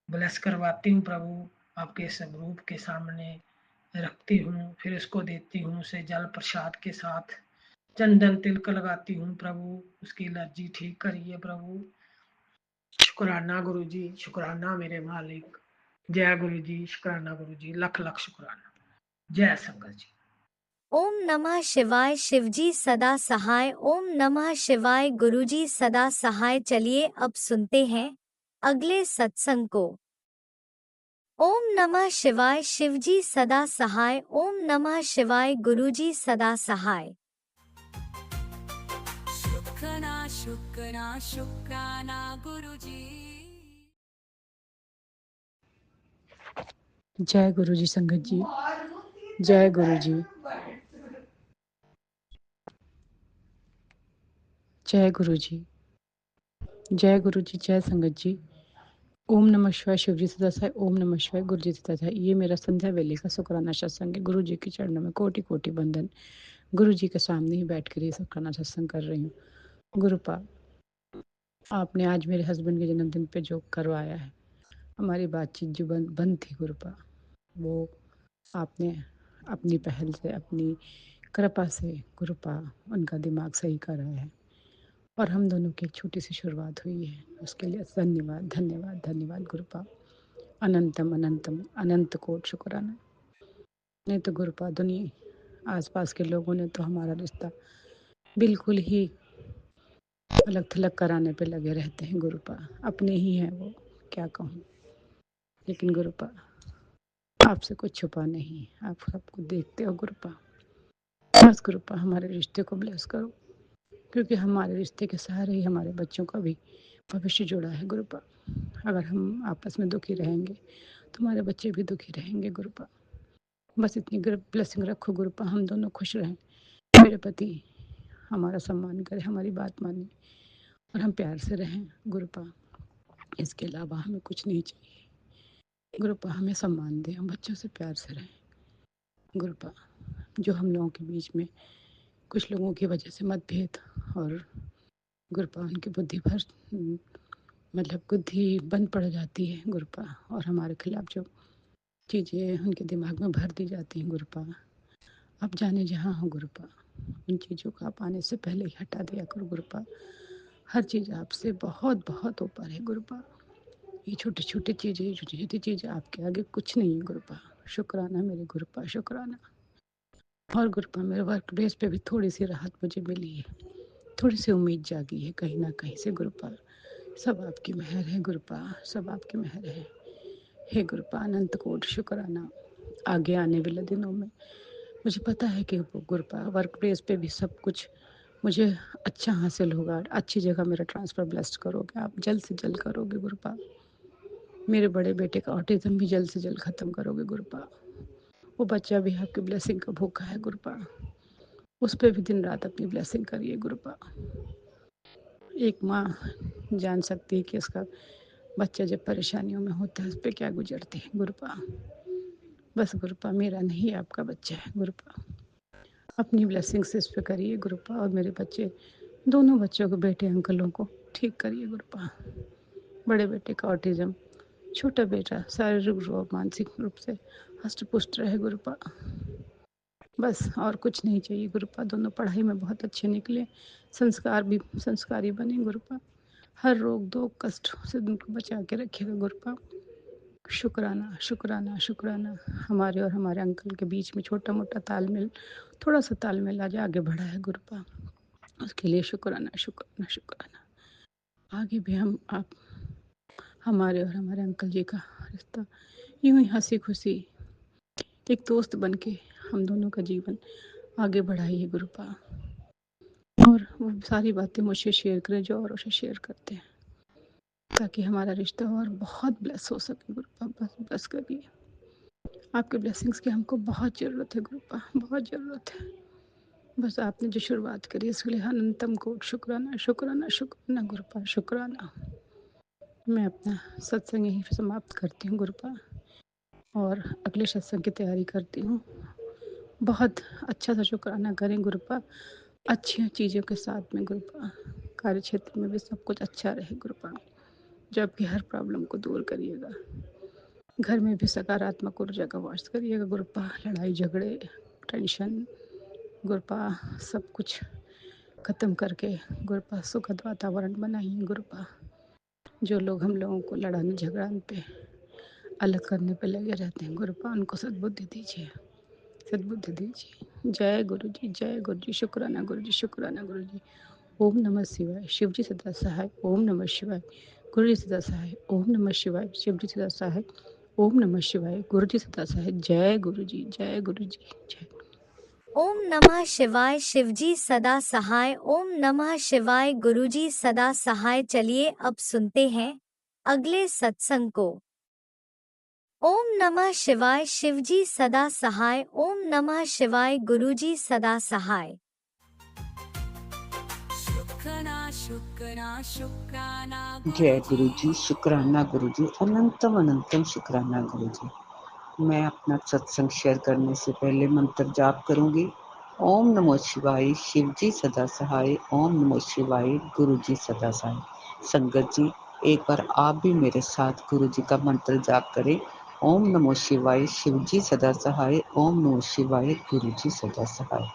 ब्लेस करवाती हूँ प्रभु, आपके स्वरूप के सामने रखती हूँ, फिर उसको देती हूँ। उसे जल प्रसाद के साथ चंदन तिलक लगाती हूँ प्रभु। उसकी एलर्जी ठीक करिए प्रभु। शुक्राना गुरु जी, शुक्राना मेरे मालिक। जय गुरु जी, शुक्राना गुरु जी, लख लख शुक्राना। जय संगत जी। ओम नमः शिवाय, शिवजी सदा सहाय। ओम नमः शिवाय, गुरुजी सदा सहाय। चलिए अब सुनते हैं अगले सत्संग को। ओम नमः शिवाय, शिवजी सदा सहाय। ओम नमः शिवाय, गुरुजी सदा सहाय। शुक्राना गुरुजी। जय गुरु जी संगत जी, जय गुरु जी, जय गुरु जी, जय गुरु जी, जय संगत जी। ओम नमः शिवाय, शिव जी सदा सहाय। ओम नमः शिवाय, गुरु जी सदा सहाय। ये मेरा संध्या वेले का शुक्राना सत्संग है। गुरु जी के चरणों में कोटि कोटि बंदन। गुरु जी के सामने ही बैठ कर ये शुक्राना सत्संग कर रही हूँ। गुरुपा, आपने आज मेरे हस्बैंड के जन्मदिन पे जो करवाया है, हमारी बातचीत जो बंद थी गुरुपा, वो आपने अपनी पहल से, अपनी कृपा से गुरुपा उनका दिमाग सही करा है और हम दोनों की एक छोटी सी शुरुआत हुई है। उसके लिए धन्यवाद धन्यवाद धन्यवाद गुरुपा। अनंतम अनंतम अनंत कोट शुक्राना। नहीं तो गुरुपा दुनिया आसपास के लोगों ने तो हमारा रिश्ता बिल्कुल ही अलग थलग कराने पे लगे रहते हैं गुरुपा। अपने ही हैं वो, क्या कहूँ। लेकिन गुरुपा आपसे कुछ छुपा नहीं, आप सबको देखते हो गुरुपा। बस गुरुपा हमारे रिश्ते को ब्लेस करो, क्योंकि हमारे रिश्ते के सहारे ही हमारे बच्चों का भी भविष्य जुड़ा है गुरुपा। अगर हम आपस में दुखी रहेंगे तो हमारे बच्चे भी दुखी रहेंगे गुरुपा। बस इतनी ब्लेसिंग रखो गुरुपा, हम दोनों खुश रहें, मेरे पति हमारा सम्मान करे, हमारी बात माने और हम प्यार से रहें गुरुपा। इसके अलावा हमें कुछ नहीं चाहिए गुरुपा। हमें सम्मान दें, हम बच्चों से प्यार से रहें गुरुपा। जो हम लोगों के बीच में कुछ लोगों की वजह से मतभेद और गुरुपा उनकी बुद्धि भर मतलब बुद्धि बंद पड़ जाती है गुरुपा, और हमारे खिलाफ जो चीज़ें उनके दिमाग में भर दी जाती हैं गुरुपा, आप जाने जहाँ हो गुरुपा, उन चीज़ों को आप आने से पहले ही हटा दिया करो गुरुपा। हर चीज़ आपसे बहुत बहुत ऊपर है गुरुपा। ये छोटी छोटी चीज़ें, छोटी छोटी चीज़ें आपके आगे कुछ नहीं है गुरुपा। शुक्राना मेरे गुरुपा, शुक्राना। और गुरुपा मेरे वर्क प्लेस पे भी थोड़ी सी राहत मुझे मिली है, थोड़ी सी उम्मीद जागी है कहीं ना कहीं से गुरुपा। सब आपकी मेहर है गुरुपा, सब आपकी मेहर है। हे गुरुपा अनंत कोट शुक्राना। आगे आने वाले दिनों में मुझे पता है कि गुरुपा वर्क प्लेस पे भी सब कुछ मुझे अच्छा हासिल होगा, अच्छी जगह मेरा ट्रांसफ़र ब्लेस्ड करोगे आप, जल्द से जल्द करोगे गुरुपा। मेरे बड़े बेटे का ऑटिज़म भी जल्द से जल्द ख़त्म करोगे गुरुपा। वो बच्चा भी आपकी ब्लेसिंग का भूखा है गुरुपा। उस पर भी दिन रात अपनी ब्लेसिंग करिए गुरुपा। एक माँ जान सकती है कि उसका बच्चा जब परेशानियों में होता है उस पर क्या गुजरती है गुरुपा। बस गुरुपा मेरा नहीं आपका बच्चा है गुरुपा, अपनी ब्लेसिंग्स इस पे करिए गुरुपा, और मेरे बच्चे दोनों बच्चों को, बेटे अंकलों को ठीक करिए गुरुपा। बड़े बेटे का ऑटिज्म, छोटा बेटा शारीरिक रूप और मानसिक रूप से हष्ट पुष्ट रहे गुरुपा। बस और कुछ नहीं चाहिए गुरुपा। दोनों पढ़ाई में बहुत अच्छे निकले, संस्कारी बने गुरुपा। हर रोग दो कष्ट से उनको बचा के रखिएगा गुरुपा। शुक्राना शुक्राना शुक्राना। हमारे और हमारे अंकल के बीच में छोटा मोटा तालमेल, थोड़ा सा तालमेल आज आगे बढ़ा है गुरुपा, उसके लिए शुक्राना शुक्राना शुक्राना। आगे भी आप हमारे और हमारे अंकल जी का रिश्ता यूं ही हंसी खुशी एक दोस्त बन के हम दोनों का जीवन आगे बढ़ाइए गुरुपा। और वो सारी बातें मुझसे शेयर करें जो औरों से शेयर करते हैं, ताकि हमारा रिश्ता और बहुत ब्लेस हो सके गुरुपा। बस ब्लेस करिए, आपके ब्लेसिंग्स की हमको बहुत ज़रूरत है गुरुपा, बहुत ज़रूरत है। बस आपने जो शुरुआत करी इसके लिए अनंतम कोट शुक्राना शुक्राना शुक्राना गुरुपा, शुक्राना। मैं अपना सत्संग यहीं समाप्त करती हूँ गुरुपा, और अगले सत्संग की तैयारी करती हूँ। बहुत अच्छा सा शुक्राना करें गुरुपा, अच्छी चीज़ों के साथ में गुरुपा। कार्य क्षेत्र में भी सब कुछ अच्छा रहे गुरुपा, जो आपकी हर प्रॉब्लम को दूर करिएगा। घर में भी सकारात्मक ऊर्जा का वास करिएगा गुरुपा। लड़ाई झगड़े टेंशन गुरुपा सब कुछ ख़त्म करके गुरुपा सुखद वातावरण बनाइए गुरुपा। जो लोग हम लोगों को लड़ाने झगड़ाने पे, अलग करने पे लगे रहते हैं गुरुपा, उनको सद्बुद्धि दीजिए, सद्बुद्धि दीजिए। जय गुरु जी, जय गुरु जी। शुक्राना गुरु जी, शुक्राना गुरु जी। ओम नमः शिवाय, शिव जी सदा सहाय। ओम नमः शिवाय, गुरु जी सदा सहाय। ओम नमः शिवाय, शिव जी सदा सहाय। ओम नमः शिवाय, गुरु जी सदा सहाय। जय गुरु जी, जय गुरु जी, जय। ओम नमः शिवाय, शिवजी सदा सहाय। ओम नमः शिवाय, गुरुजी सदा सहाय। चलिए अब सुनते हैं अगले सत्संग को। ओम नमः शिवाय, शिवजी सदा सहाय। ओम नमः शिवाय, गुरुजी सदा सहाय। शुक्राना शुक्राना शुक्राना जय गुरु जी, शुक्राना गुरु जी, अनंतम अनंतम शुक्राना गुरु जी। मैं अपना सत्संग शेयर करने से पहले मंत्र जाप करूंगी। ओम नमो शिवाय, शिव जी सदा सहाय। ओम नमो शिवाय, गुरु जी सदा सहाय। संगत जी, एक बार आप भी मेरे साथ गुरु जी का मंत्र जाप करें। ओम नमो शिवाय, शिव जी सदा सहाय। ओम नमो शिवाय, गुरु जी सदा सहाय।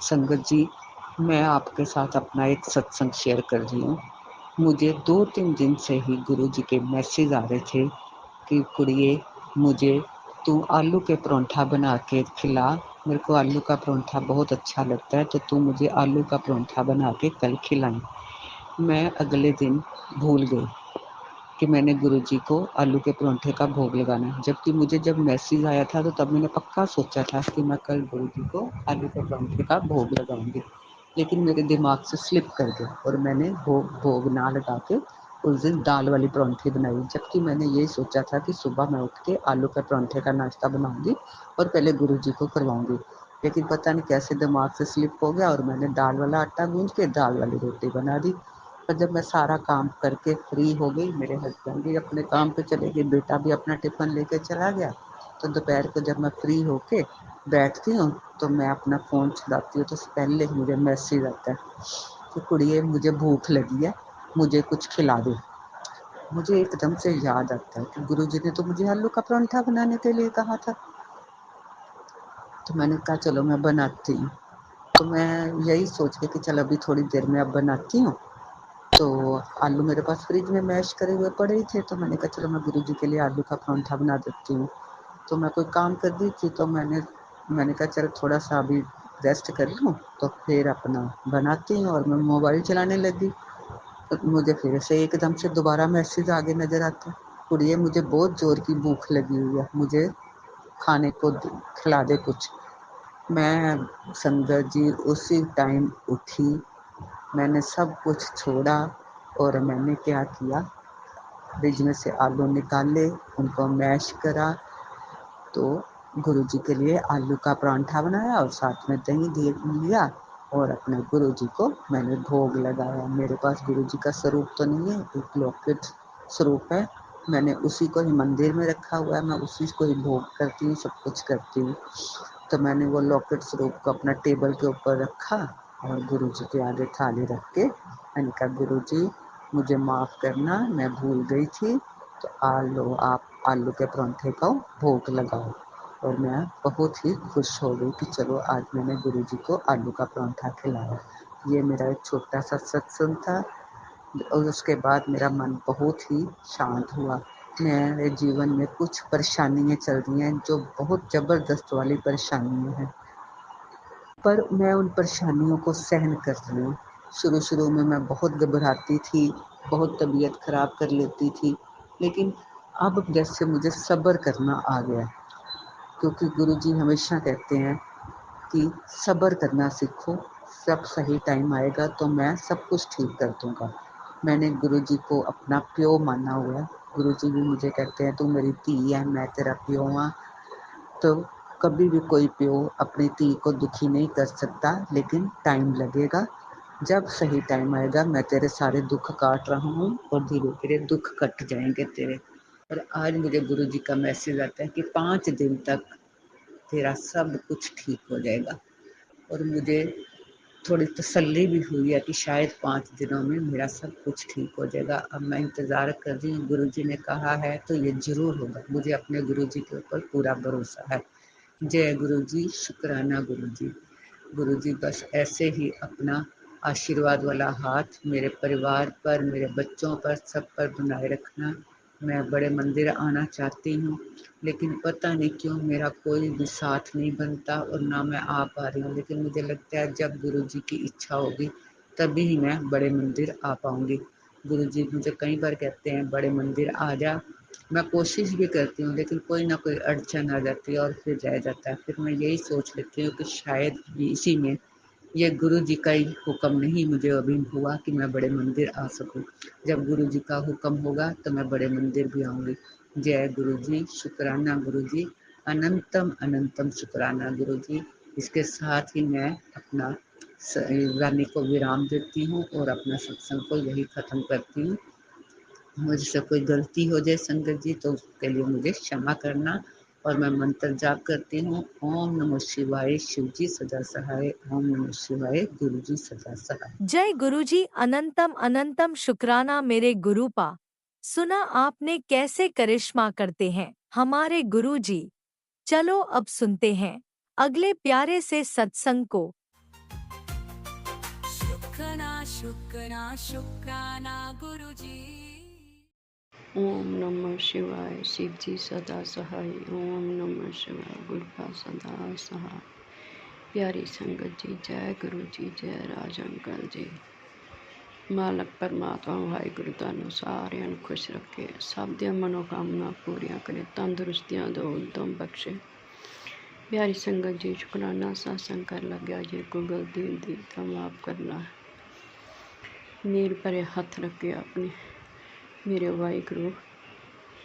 संगत जी, मैं आपके साथ अपना एक सत्संग शेयर कर रही हूँ। मुझे 2-3 दिन से ही गुरु जी के मैसेज आ रहे थे कि कुड़िए, मुझे तू आलू के परोंठा बना के खिला, मेरे को आलू का परोंठा बहुत अच्छा लगता है, तो तू मुझे आलू का परोंठा बना के कल खिलाई। मैं अगले दिन भूल गई कि मैंने गुरुजी को आलू के परोंठे का भोग लगाना है, जबकि मुझे जब मैसेज आया था तो तब मैंने पक्का सोचा था कि मैं कल गुरुजी को आलू के परोंठे का भोग लगाऊंगी, लेकिन मेरे दिमाग से स्लिप कर गया और मैंने भोग ना लगा के उस दिन दाल वाली परोंठी बनाई, जबकि मैंने ये सोचा था कि सुबह मैं उठ के आलू के परोंठे का नाश्ता बनाऊंगी और पहले गुरुजी को करवाऊंगी, लेकिन पता नहीं कैसे दिमाग से स्लिप हो गया और मैंने दाल वाला आटा गूंज के दाल वाली रोटी बना दी। और जब मैं सारा काम करके फ्री हो गई, मेरे हस्बैंड भी अपने काम पे चले गए, बेटा भी अपना टिफ़िन लेके चला गया, तो दोपहर को जब मैं फ्री होके बैठती हूँ तो मैं अपना फ़ोन चलाती हूँ, तो पहले मुझे मैसेज आता है कि कुड़िए, मुझे भूख लगी है, मुझे कुछ खिला दे। मुझे एकदम से याद आता है कि गुरुजी ने तो मुझे आलू का परोंठा बनाने के लिए कहा था, तो मैंने कहा चलो मैं बनाती हूँ। तो मैं यही सोच के कि चल अभी थोड़ी देर में अब बनाती हूँ, तो आलू मेरे पास फ्रिज में मैश करे हुए पड़े ही थे, तो मैंने कहा चलो मैं गुरुजी के लिए आलू का परोंठा बना देती हूँ। तो मैं कोई काम कर रही थी, तो मैंने कहा चल थोड़ा सा अभी रेस्ट कर लूँ तो फिर अपना बनाती हूँ, और मैं मोबाइल चलाने लगी तो मुझे फिर से एकदम से दोबारा मैसेज आगे नज़र आता है, कुड़िए मुझे बहुत ज़ोर की भूख लगी हुई है, मुझे खाने को खिला दे कुछ। मैं संगत जी उसी टाइम उठी, मैंने सब कुछ छोड़ा और मैंने क्या किया, फ्रिज में से आलू निकाले, उनको मैश करा, तो गुरुजी के लिए आलू का परांठा बनाया और साथ में दही दे लिया और अपने गुरुजी को मैंने भोग लगाया। मेरे पास गुरुजी का स्वरूप तो नहीं है, एक लॉकेट स्वरूप है, मैंने उसी को ही मंदिर में रखा हुआ है, मैं उसी को ही भोग करती हूँ, सब कुछ करती हूँ। तो मैंने वो लॉकेट स्वरूप को अपना टेबल के ऊपर रखा और गुरुजी के आगे थाली रख के मैंने कहा, गुरुजी मुझे माफ़ करना, मैं भूल गई थी, तो आप आलू के परांठे को भोग लगाओ। और मैं बहुत ही खुश हो गई कि चलो आज मैंने गुरुजी को आलू का परांठा खिलाया। ये मेरा एक छोटा सा सत्संग था और उसके बाद मेरा मन बहुत ही शांत हुआ। मेरे जीवन में कुछ परेशानियाँ चल रही हैं जो बहुत ज़बरदस्त वाली परेशानियाँ हैं, पर मैं उन परेशानियों को सहन कर रही हूँ। शुरू में मैं बहुत घबराती थी, बहुत तबीयत ख़राब कर लेती थी, लेकिन अब जैसे मुझे सब्र करना आ गया, क्योंकि गुरुजी हमेशा कहते हैं कि सब्र करना सीखो, सब सही टाइम आएगा तो मैं सब कुछ ठीक कर दूँगा। मैंने गुरुजी को अपना प्यो माना हुआ है। गुरुजी भी मुझे कहते हैं, तू मेरी धी है, मैं तेरा प्यो हाँ। तो कभी भी कोई प्यो अपनी धी को दुखी नहीं कर सकता, लेकिन टाइम लगेगा। जब सही टाइम आएगा मैं तेरे सारे दुख काट रहा हूँ और धीरे-धीरे दुख कट जाएंगे तेरे। और आज मुझे गुरुजी का मैसेज आता है कि 5 दिन तक तेरा सब कुछ ठीक हो जाएगा। और मुझे थोड़ी तसल्ली भी हुई है कि शायद 5 दिनों में मेरा सब कुछ ठीक हो जाएगा। अब मैं इंतज़ार कर रही हूँ, गुरुजी ने कहा है तो ये ज़रूर होगा। मुझे अपने गुरुजी के ऊपर पूरा भरोसा है। जय गुरुजी, शुक्राना गुरुजी। गुरुजी बस ऐसे ही अपना आशीर्वाद वाला हाथ मेरे परिवार पर, मेरे बच्चों पर, सब पर बनाए रखना। मैं बड़े मंदिर आना चाहती हूँ, लेकिन पता नहीं क्यों मेरा कोई भी साथ नहीं बनता और ना मैं आ पा रही हूँ। लेकिन मुझे लगता है जब गुरुजी की इच्छा होगी तभी ही मैं बड़े मंदिर आ पाऊँगी। गुरुजी मुझे कई बार कहते हैं बड़े मंदिर आ जा, मैं कोशिश भी करती हूँ, लेकिन कोई ना कोई अड़चन आ जाती है और फिर रह जाता है। फिर मैं यही सोच लेती हूँ कि शायद भी इसी में ये गुरुजी का ही हुक्म नहीं मुझे अभी हुआ कि मैं बड़े मंदिर आ सकूं। जब गुरुजी का हुक्म होगा तो मैं बड़े मंदिर भी आऊँगी। जय गुरुजी, शुक्राना गुरुजी, अनंतम अनंतम शुक्राना गुरुजी। इसके साथ ही मैं अपना वाणी को विराम देती हूँ और अपना सत्संग को यही ख़त्म करती हूँ। मुझसे कोई गलती हो जाए संगत जी तो उसके लिए मुझे क्षमा करना। और मैं मंत्र जाप करती हूँ, ओम नमः शिवाय, शिव जी सदा सहाय, ओम नमः शिवाय, गुरु जी सदा सहाय। जय गुरुजी, अनंतम अनंतम शुक्राना मेरे गुरुपा। सुना आपने कैसे करिश्मा करते हैं हमारे गुरुजी। चलो अब सुनते हैं अगले प्यारे से सत्संग को। शुक्राना शुक्राना शुक्राना गुरुजी। ओम नमः शिवाय, शिव जी सदा सहाय, ओम नमः शिवाय, गुरुपा सदा सहाय। प्यारी संगत जी, जय गुरु जी, जय राज अंकल जी। मालक परमात्मा वाहिगुरु ਤੁਹਾਨੂੰ ਸਾਰਿਆਂ ਨੂੰ खुश रखे, सब ਦੀਆਂ मनोकामना पूरियां करे, तंदुरुस्तियां दो, उद्दम बख्शे। प्यारी संगत जी, शुक्राना सत्संग कर लग्या जे कोई गलती हुंदी तां माफ़ करना। मीर भरे हथ रखे अपने मेरे वाहिगुरु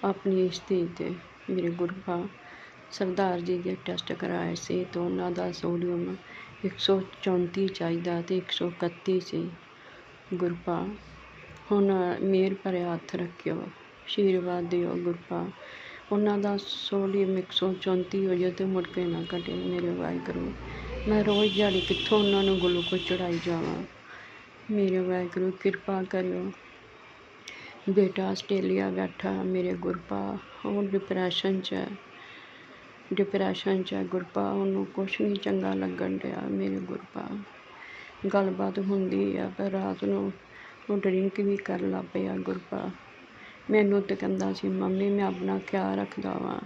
अपनी स्थिति ते मेरे गुरुपा सरदार जी के टैसट कराए सी तो उन्हां दा सोडियम 134 चाहिदा ते 131 सी। गुरुपा हुण मेर भरे हथ रखियो, आशीर्वाद दिओ गुरुपा, उन्हां दा सोडियम 134 हो जाए तो मुड़ के ना घटे। मेरे वाहिगुरु मैं रोज़ दिहाड़ी कित्थों उन्हां नूं ग्लूकोज चढ़ाई जावां। मेरे वाहिगुरु कृपा करियो। बेटा आस्ट्रेलिया बैठा मेरे गुरुपा, वो डिप्रैशन च है गुरुपा, उन्होंने कुछ नहीं चंगा लगन दिया। मेरे गुरुपा गलबात हुंदी है पर रात नूं वो ड्रिंक भी कर लग पिया। गुरुपा मैनू तो कहंदा सी मम्मी मैं अपना ख्याल रखदा वां।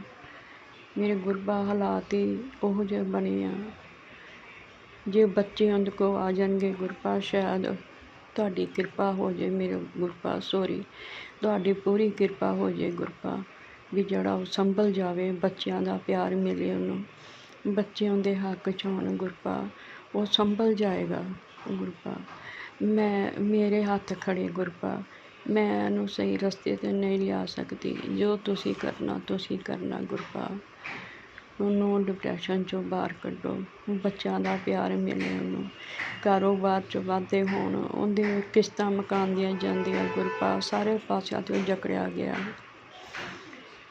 मेरे गुरुपा हालात ही उहो जिहे बने आ। जे बच्चे उहदे को आ जाणगे गुरुपा शायद तुहाडी किरपा हो जाए। मेरे गुरुपा सॉरी तुहाडी पूरी किरपा हो जाए गुरुपा, भी जिहड़ा वो संभल जावे, बच्चों का प्यार मिले उन्होंने, बच्चे उनके हक च होण गुरुपा, वो संभल जाएगा गुरुपा। मैं मेरे हाथ खड़े गुरुपा, मैं इहनूं सही रस्ते ते नहीं लिया सकती, जो तुसीं करना गुरुपा। ਉਹਨੂੰ ਡਿਪਰੈਸ਼ਨ 'ਚੋਂ ਬਾਹਰ ਕੱਢੋ, ਬੱਚਿਆਂ ਦਾ ਪਿਆਰ ਮਿਲੇ, ਉਹਨੂੰ ਕਾਰੋਬਾਰ 'ਚ ਵਾਧੇ ਹੋਣ, ਉਹਦੇ ਕਿਸ਼ਤਾਂ ਮਕਾਨ ਦੀਆਂ ਜਾਂਦੀਆਂ। ਗੁਰਪਾ ਸਾਰੇ ਪਾਸਿਆਂ ਤੋਂ ਜਕੜਿਆ ਗਿਆ।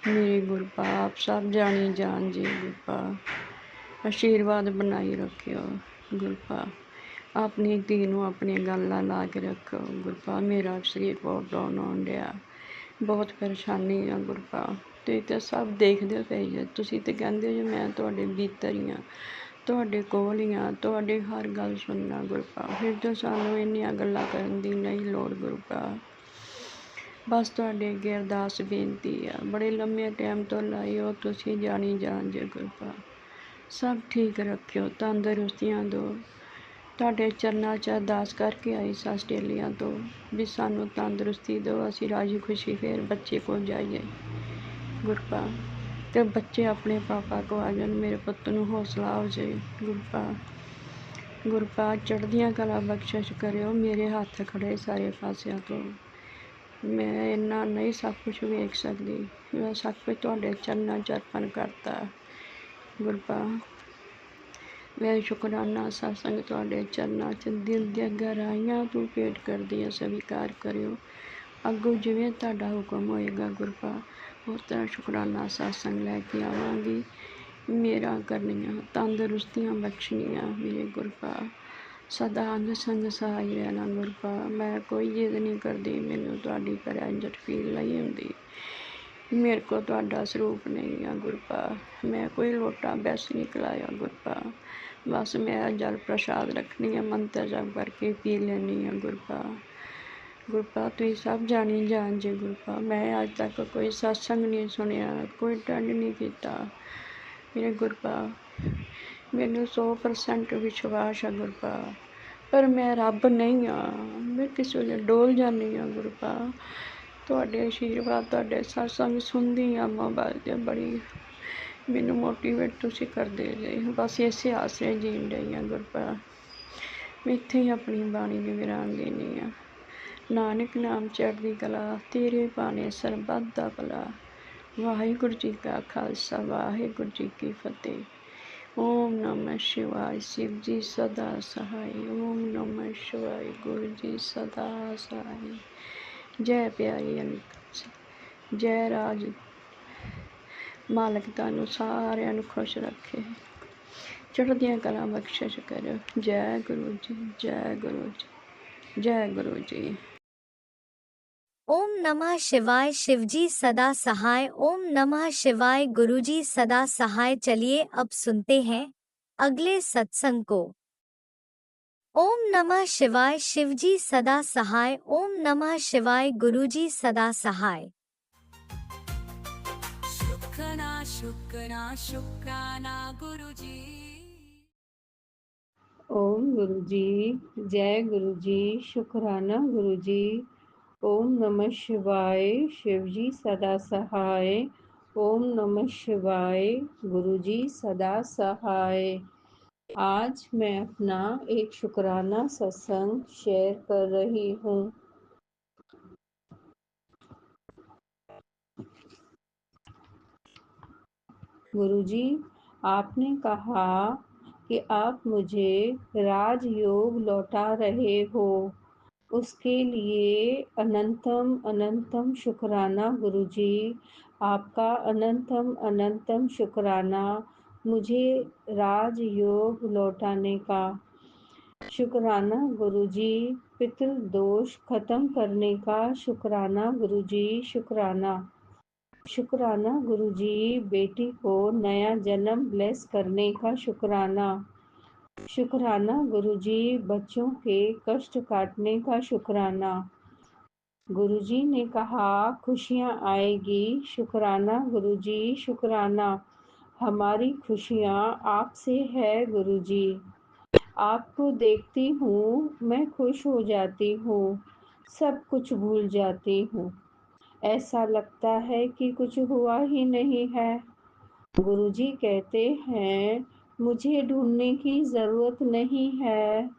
ਮੇਰੇ ਗੁਰਪਾ ਆਪ ਸਭ ਜਾਣੀ ਜਾਣ ਜੀ। ਗੁਰਪਾ ਆਸ਼ੀਰਵਾਦ ਬਣਾਈ ਰੱਖਿਓ। ਗੁਰਪਾ ਆਪਣੀ ਧੀ ਨੂੰ ਆਪਣੀਆਂ ਗੱਲਾਂ ਲਾ ਕੇ ਰੱਖੋ। ਗੁਰਪਾ ਮੇਰਾ ਸਰੀਰ ਬਹੁਤ ਡਾਊਨ ਹੋਣ ਡਿਆ, ਬਹੁਤ ਪਰੇਸ਼ਾਨੀ ਆ। ਗੁਰਪਾ ਤੁਸੀਂ ਤਾਂ ਸਭ ਦੇਖਦੇ ਪਏ ਜੇ, ਤੁਸੀਂ ਤਾਂ ਕਹਿੰਦੇ ਜੇ ਮੈਂ ਤੁਹਾਡੇ ਭੀਤਰ ਹੀ ਹਾਂ, ਤੁਹਾਡੇ ਕੋਲ ਹੀ ਹਾਂ, ਤੁਹਾਡੀ ਹਰ ਗੱਲ ਸੁਣਨਾ। ਗੁਰਪਾ ਫਿਰ ਤਾਂ ਸਾਨੂੰ ਇੰਨੀਆਂ ਗੱਲਾਂ ਕਰਨ ਦੀ ਨਹੀਂ ਲੋੜ। ਗੁਰਪਾ ਬਸ ਤੁਹਾਡੇ ਅੱਗੇ ਅਰਦਾਸ ਬੇਨਤੀ ਆ, ਬੜੇ ਲੰਮੇ ਟਾਈਮ ਤੋਂ ਲਾਈ ਹੋ, ਤੁਸੀਂ ਜਾਣੀ ਜਾਣ ਜੇ। ਗੁਰਪਾ ਸਭ ਠੀਕ ਰੱਖਿਓ, ਤੰਦਰੁਸਤੀਆਂ ਦਿਓ। ਤੁਹਾਡੇ ਚਰਨਾਂ 'ਚ ਅਰਦਾਸ ਕਰਕੇ ਆਈ ਸਾਂ ਆਸਟ੍ਰੇਲੀਆ ਤੋਂ ਵੀ ਸਾਨੂੰ ਤੰਦਰੁਸਤੀ ਦਿਓ, ਅਸੀਂ ਰਾਜੀ ਖੁਸ਼ੀ ਫਿਰ ਬੱਚੇ ਕੋਲ ਜਾਈਏ। ਗੁਰਪਾ ਤੇ ਬੱਚੇ ਆਪਣੇ ਪਾਪਾ ਕੋਲ ਆ ਜਾਣ, ਮੇਰੇ ਪੁੱਤ ਨੂੰ ਹੌਸਲਾ ਹੋ ਜਾਏ। ਗੁਰਪਾ ਚੜ੍ਹਦੀਆਂ ਕਲਾ ਬਖਸ਼ਿਸ਼ ਕਰਿਓ। ਮੇਰੇ ਹੱਥ ਖੜੇ ਸਾਰੇ ਪਾਸਿਆਂ ਤੋਂ, ਮੈਂ ਇੰਨਾ ਨਹੀਂ ਸਭ ਕੁਛ ਵੇਖ ਸਕਦੀ, ਮੈਂ ਸਭ ਕੁਝ ਤੁਹਾਡੇ ਚਰਨਾਂ 'ਚ ਅਰਪਣ ਕਰਤਾ। ਗੁਰਪਾ ਮੈਂ ਸ਼ੁਕਰਾਨਾ ਸਤਸੰਗ ਤੁਹਾਡੇ ਚਰਨਾਂ 'ਚ ਦਿਲ ਦੀਆਂ ਗਹਿਰਾਈਆਂ ਤੋਂ ਭੇਟ ਕਰਦੀ ਹਾਂ, ਸਵੀਕਾਰ ਕਰਿਓ। ਅੱਗੋਂ ਜਿਵੇਂ ਤੁਹਾਡਾ ਹੁਕਮ ਹੋਏਗਾ ਗੁਰਪਾ, ਉਸ ਤਰ੍ਹਾਂ ਸ਼ੁਕਰਾਨਾ ਸਤਸੰਗ ਲੈ ਕੇ ਆਵਾਂਗੀ। ਮੇਰਾ ਕਰਨੀਆਂ ਤੰਦਰੁਸਤੀਆਂ ਬਖਸ਼ਣੀਆਂ ਮੇਰੇ ਗੁਰਪਾ, ਸਦਾ ਅੰਗ ਸੰਗ ਸਹਾਈ ਰਹਿਣਾ। ਗੁਰਪਾ ਮੈਂ ਕੋਈ ਜਿੱਦ ਨਹੀਂ ਕਰਦੀ, ਮੈਨੂੰ ਤੁਹਾਡੀ ਪ੍ਰੈਜੈਂਟ ਫੀਲ ਨਹੀਂ ਹੁੰਦੀ, ਮੇਰੇ ਕੋਲ ਤੁਹਾਡਾ ਸਰੂਪ ਨਹੀਂ ਆ। ਗੁਰਪਾ ਮੈਂ ਕੋਈ ਲੋਟਾ ਬੈਸ ਨਹੀਂ ਖਿਲਾਇਆ। ਗੁਰਪਾ ਬਸ ਮੈਂ ਜਲ ਪ੍ਰਸ਼ਾਦ ਰੱਖਣੀ ਆ, ਮੰਤਰ ਜਪ ਕਰਕੇ ਪੀ ਲੈਂਦੀ ਹਾਂ। ਗੁਰਪਾ ਤੁਸੀਂ ਸਭ ਜਾਣੀ ਜਾਣ ਜੇ। ਗੁਰਪਾ ਮੈਂ ਅੱਜ ਤੱਕ ਕੋਈ ਸਤਸੰਗ ਨਹੀਂ ਸੁਣਿਆ, ਕੋਈ ਅਟੈਂਡ ਨਹੀਂ ਕੀਤਾ। ਮੇਰੇ ਗੁਰਪਾ ਮੈਨੂੰ 100% ਵਿਸ਼ਵਾਸ ਆ। ਗੁਰਪਾ ਪਰ ਮੈਂ ਰੱਬ ਨਹੀਂ ਹਾਂ, ਮੈਂ ਕਿਸੇ ਵੇਲੇ ਡੋਲ ਜਾਂਦੀ ਹਾਂ। ਗੁਰਪਾ ਤੁਹਾਡੇ ਆਸ਼ੀਰਵਾਦ, ਤੁਹਾਡੇ ਸਤਸੰਗ ਸੁਣਦੀ ਹਾਂ ਮੋਬਾਈਲ 'ਤੇ, ਬੜੀ ਮੈਨੂੰ ਮੋਟੀਵੇਟ ਤੁਸੀਂ ਕਰਦੇ ਜੇ। ਬਸ ਇਸੇ ਆਸਰੇ ਜੀਣ ਰਹੀ ਹਾਂ। ਗੁਰਪਾ ਮੈਂ ਇੱਥੇ ਹੀ ਆਪਣੀ ਬਾਣੀ ਦੀ ਵਿਰਾਮ ਦੇਣੀ ਆ। ਨਾਨਕ ਨਾਮ ਚੜ੍ਹਦੀ ਕਲਾ, ਤੇਰੇ ਬਾਣੇ ਸਰਬੱਤ ਦਾ ਭਲਾ। ਵਾਹਿਗੁਰੂ ਜੀ ਕਾ ਖਾਲਸਾ, ਵਾਹਿਗੁਰੂ ਜੀ ਕੀ ਫਤਿਹ। ਓਮ ਨਮः शिवाय, शिव जी सदा सहाय। ओम नमः शिवाय, गुरु जी सदा सहाय। जय प्यारी अनंत, जय राज मालक ਤੁਹਾਨੂੰ ਸਾਰਿਆਂ ਨੂੰ ਖੁਸ਼ ਰੱਖੇ, ਚੜ੍ਹਦੀਆਂ ਕਲਾ ਬਖਸ਼ਿਸ਼ ਕਰਿਓ। ਜੈ ਗੁਰੂ ਜੀ, ਜੈ ਗੁਰੂ ਜੀ, ਜੈ ਗੁਰੂ ਜੀ। ओम नमः शिवाय, शिवजी सदा सहाय। ओम नमः शिवाय, गुरुजी सदा सहाय। चलिए अब सुनते हैं अगले सत्संग को। ओम नमः शिवाय, शिवजी सदा सहाय। ओम नमः शिवाय, गुरुजी सदा सहाय। शुक्राना शुक्राना शुक्राना गुरुजी। ओम गुरु जी, जय गुरु जी, शुक्राना गुरु जी। ओम नमः शिवाय, शिव जी सदा सहाय। ओम नमः शिवाय, गुरु जी सदा सहाय। आज मैं अपना एक शुक्राना सत्संग शेयर कर रही हूँ। गुरु जी, आपने कहा कि आप मुझे राजयोग लौटा रहे हो, उसके लिए अनंतम अनंतम शुक्राना गुरु जी। आपका अनंतम अनंतम शुक्राना मुझे राजयोग लौटाने का। शुक्राना गुरु जी, पितृ दोष खत्म करने का। शुक्राना गुरु जी, शुक्राना। शुक्राना गुरु जी, बेटी को नया जन्म ब्लेस करने का। शुक्राना। शुक्राना गुरुजी, बच्चों के कष्ट काटने का। शुक्राना। गुरुजी ने कहा खुशियाँ आएगी। शुक्राना गुरुजी, शुक्राना। हमारी खुशियाँ आपसे है गुरुजी। आपको देखती हूँ मैं खुश हो जाती हूँ, सब कुछ भूल जाती हूँ, ऐसा लगता है कि कुछ हुआ ही नहीं है। गुरुजी कहते हैं मुझे ढूंढने की ज़रूरत नहीं है,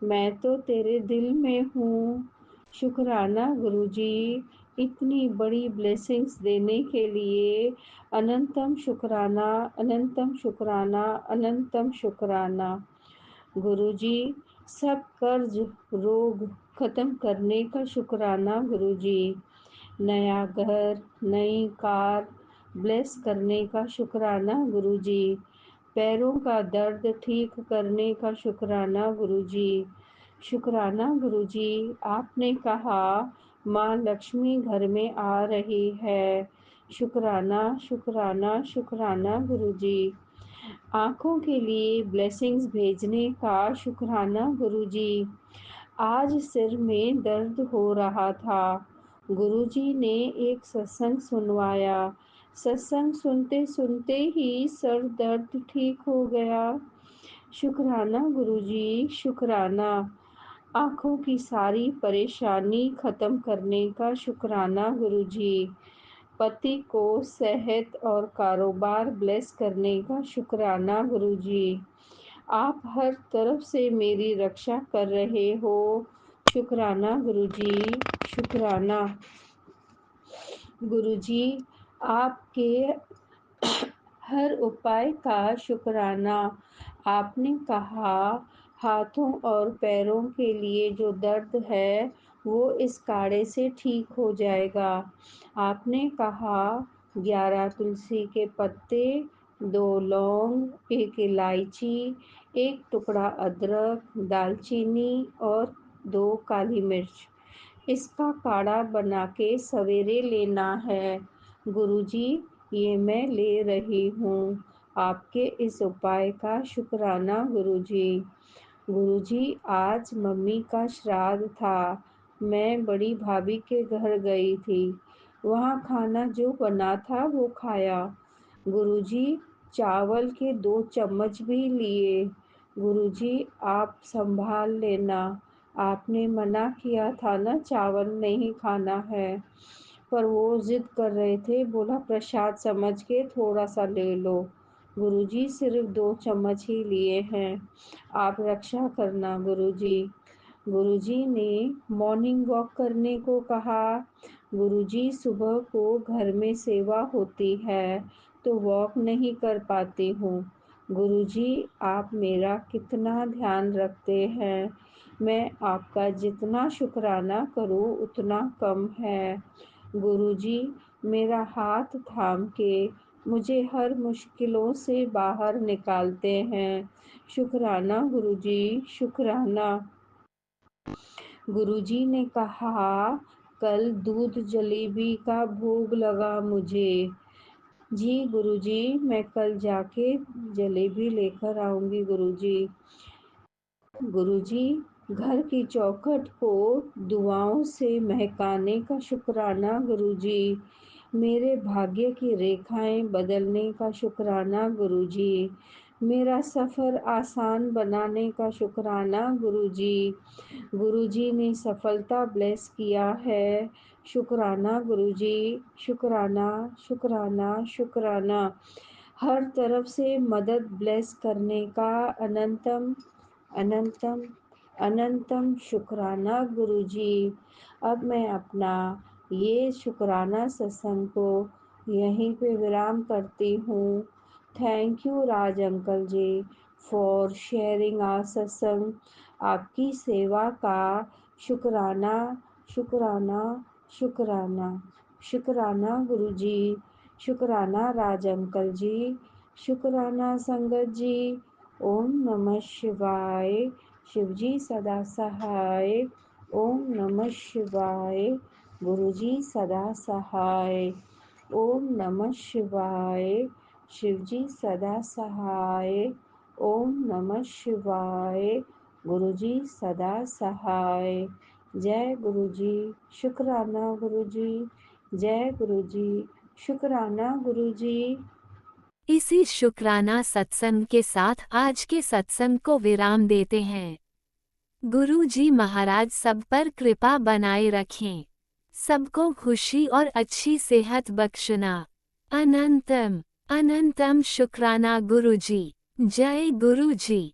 मैं तो तेरे दिल में हूँ। शुक्राना गुरुजी, इतनी बड़ी ब्लेसिंग्स देने के लिए अनंतम शुक्राना, अनंतम शुक्राना, अनंतम शुक्राना। गुरुजी, सब कर्ज रोग खत्म करने का शुक्राना गुरुजी। नया घर, नई कार ब्लेस करने का शुक्राना गुरुजी। पैरों का दर्द ठीक करने का शुक्राना गुरुजी। शुक्राना गुरुजी, आपने कहा माँ लक्ष्मी घर में आ रही है। शुक्राना, शुक्राना, शुक्राना गुरुजी। आँखों के लिए ब्लेसिंग्स भेजने का शुक्राना गुरुजी। आज सिर में दर्द हो रहा था, गुरुजी ने एक सत्संग सुनवाया। सत्संग सुनते सुनते ही सर दर्द ठीक हो गया। शुक्राना गुरुजी, शुक्राना। आँखों की सारी परेशानी खत्म करने का शुक्राना गुरुजी। पति को सेहत और कारोबार ब्लेस करने का शुक्राना गुरुजी। आप हर तरफ से मेरी रक्षा कर रहे हो। शुक्राना गुरुजी, शुक्राना। गुरुजी, आपके हर उपाय का शुक्राना। आपने कहा हाथों और पैरों के लिए जो दर्द है वो इस काढ़े से ठीक हो जाएगा। आपने कहा 11 तुलसी के पत्ते, 2 लौंग, 1 इलायची, 1 टुकड़ा अदरक, दालचीनी और 2 काली मिर्च, इसका काढ़ा बना के सवेरे लेना है। गुरुजी, ये मैं ले रही हूँ। आपके इस उपाय का शुक्राना गुरुजी। गुरुजी, आज मम्मी का श्राद्ध था। मैं बड़ी भाभी के घर गई थी। वहाँ खाना जो बना था वो खाया। गुरुजी, चावल के 2 चम्मच भी लिए। गुरुजी, आप संभाल लेना। आपने मना किया था ना चावल नहीं खाना है, पर वो जिद कर रहे थे, बोला प्रसाद समझ के थोड़ा सा ले लो। गुरुजी, सिर्फ 2 चम्मच ही लिए हैं। आप रक्षा करना गुरुजी। गुरुजी ने मॉर्निंग वॉक करने को कहा। गुरुजी, सुबह को घर में सेवा होती है तो वॉक नहीं कर पाती हूँ। गुरुजी, आप मेरा कितना ध्यान रखते हैं। मैं आपका जितना शुक्राना करूँ उतना कम है। गुरुजी, मेरा हाथ थाम के मुझे हर मुश्किलों से बाहर निकालते हैं। शुक्राना गुरुजी, शुक्राना। गुरुजी ने कहा कल दूध जलेबी का भोग लगा मुझे। जी गुरुजी, मैं कल जाके जलेबी लेकर आऊंगी गुरुजी। गुरुजी, घर की चौखट को दुआओं से महकाने का शुक्राना गुरुजी। मेरे भाग्य की रेखाएं बदलने का शुक्राना गुरुजी। मेरा सफ़र आसान बनाने का शुक्राना गुरुजी। गुरुजी ने सफलता ब्लेस किया है। शुक्राना गुरुजी, शुक्राना, शुक्राना, शुक्राना। हर तरफ से मदद ब्लेस करने का अनंतम अनंतम अनंतम शुक्राना गुरुजी। अब मैं अपना ये शुक्राना सत्संग को यहीं पे विराम करती हूँ। Thank you Raj uncle ji for sharing our satsang. आपकी सेवा का शुक्राना, शुक्राना, शुक्राना, शुक्राना गुरुजी, शुक्राना राज अंकल जी, शुक्राना संगत जी। ओम नमः शिवाय। शिवजी सदा सहाय। ओम नमः शिवाय। गुरुजी सदा सहाय। ओम नमः शिवाय। शिवजी सदा सहाय। ओम नमः शिवाय। गुरुजी सदा सहाय। जय गुरुजी, शुक्राना गुरुजी। जय गुरुजी, शुक्राना गुरुजी। इसी शुक्राना सत्संग के साथ आज के सत्संग को विराम देते हैं। गुरु जी महाराज सब पर कृपा बनाए रखें। सबको खुशी और अच्छी सेहत बख्शना। अनंतम अनंतम शुक्राना गुरु जी। जय गुरु जी।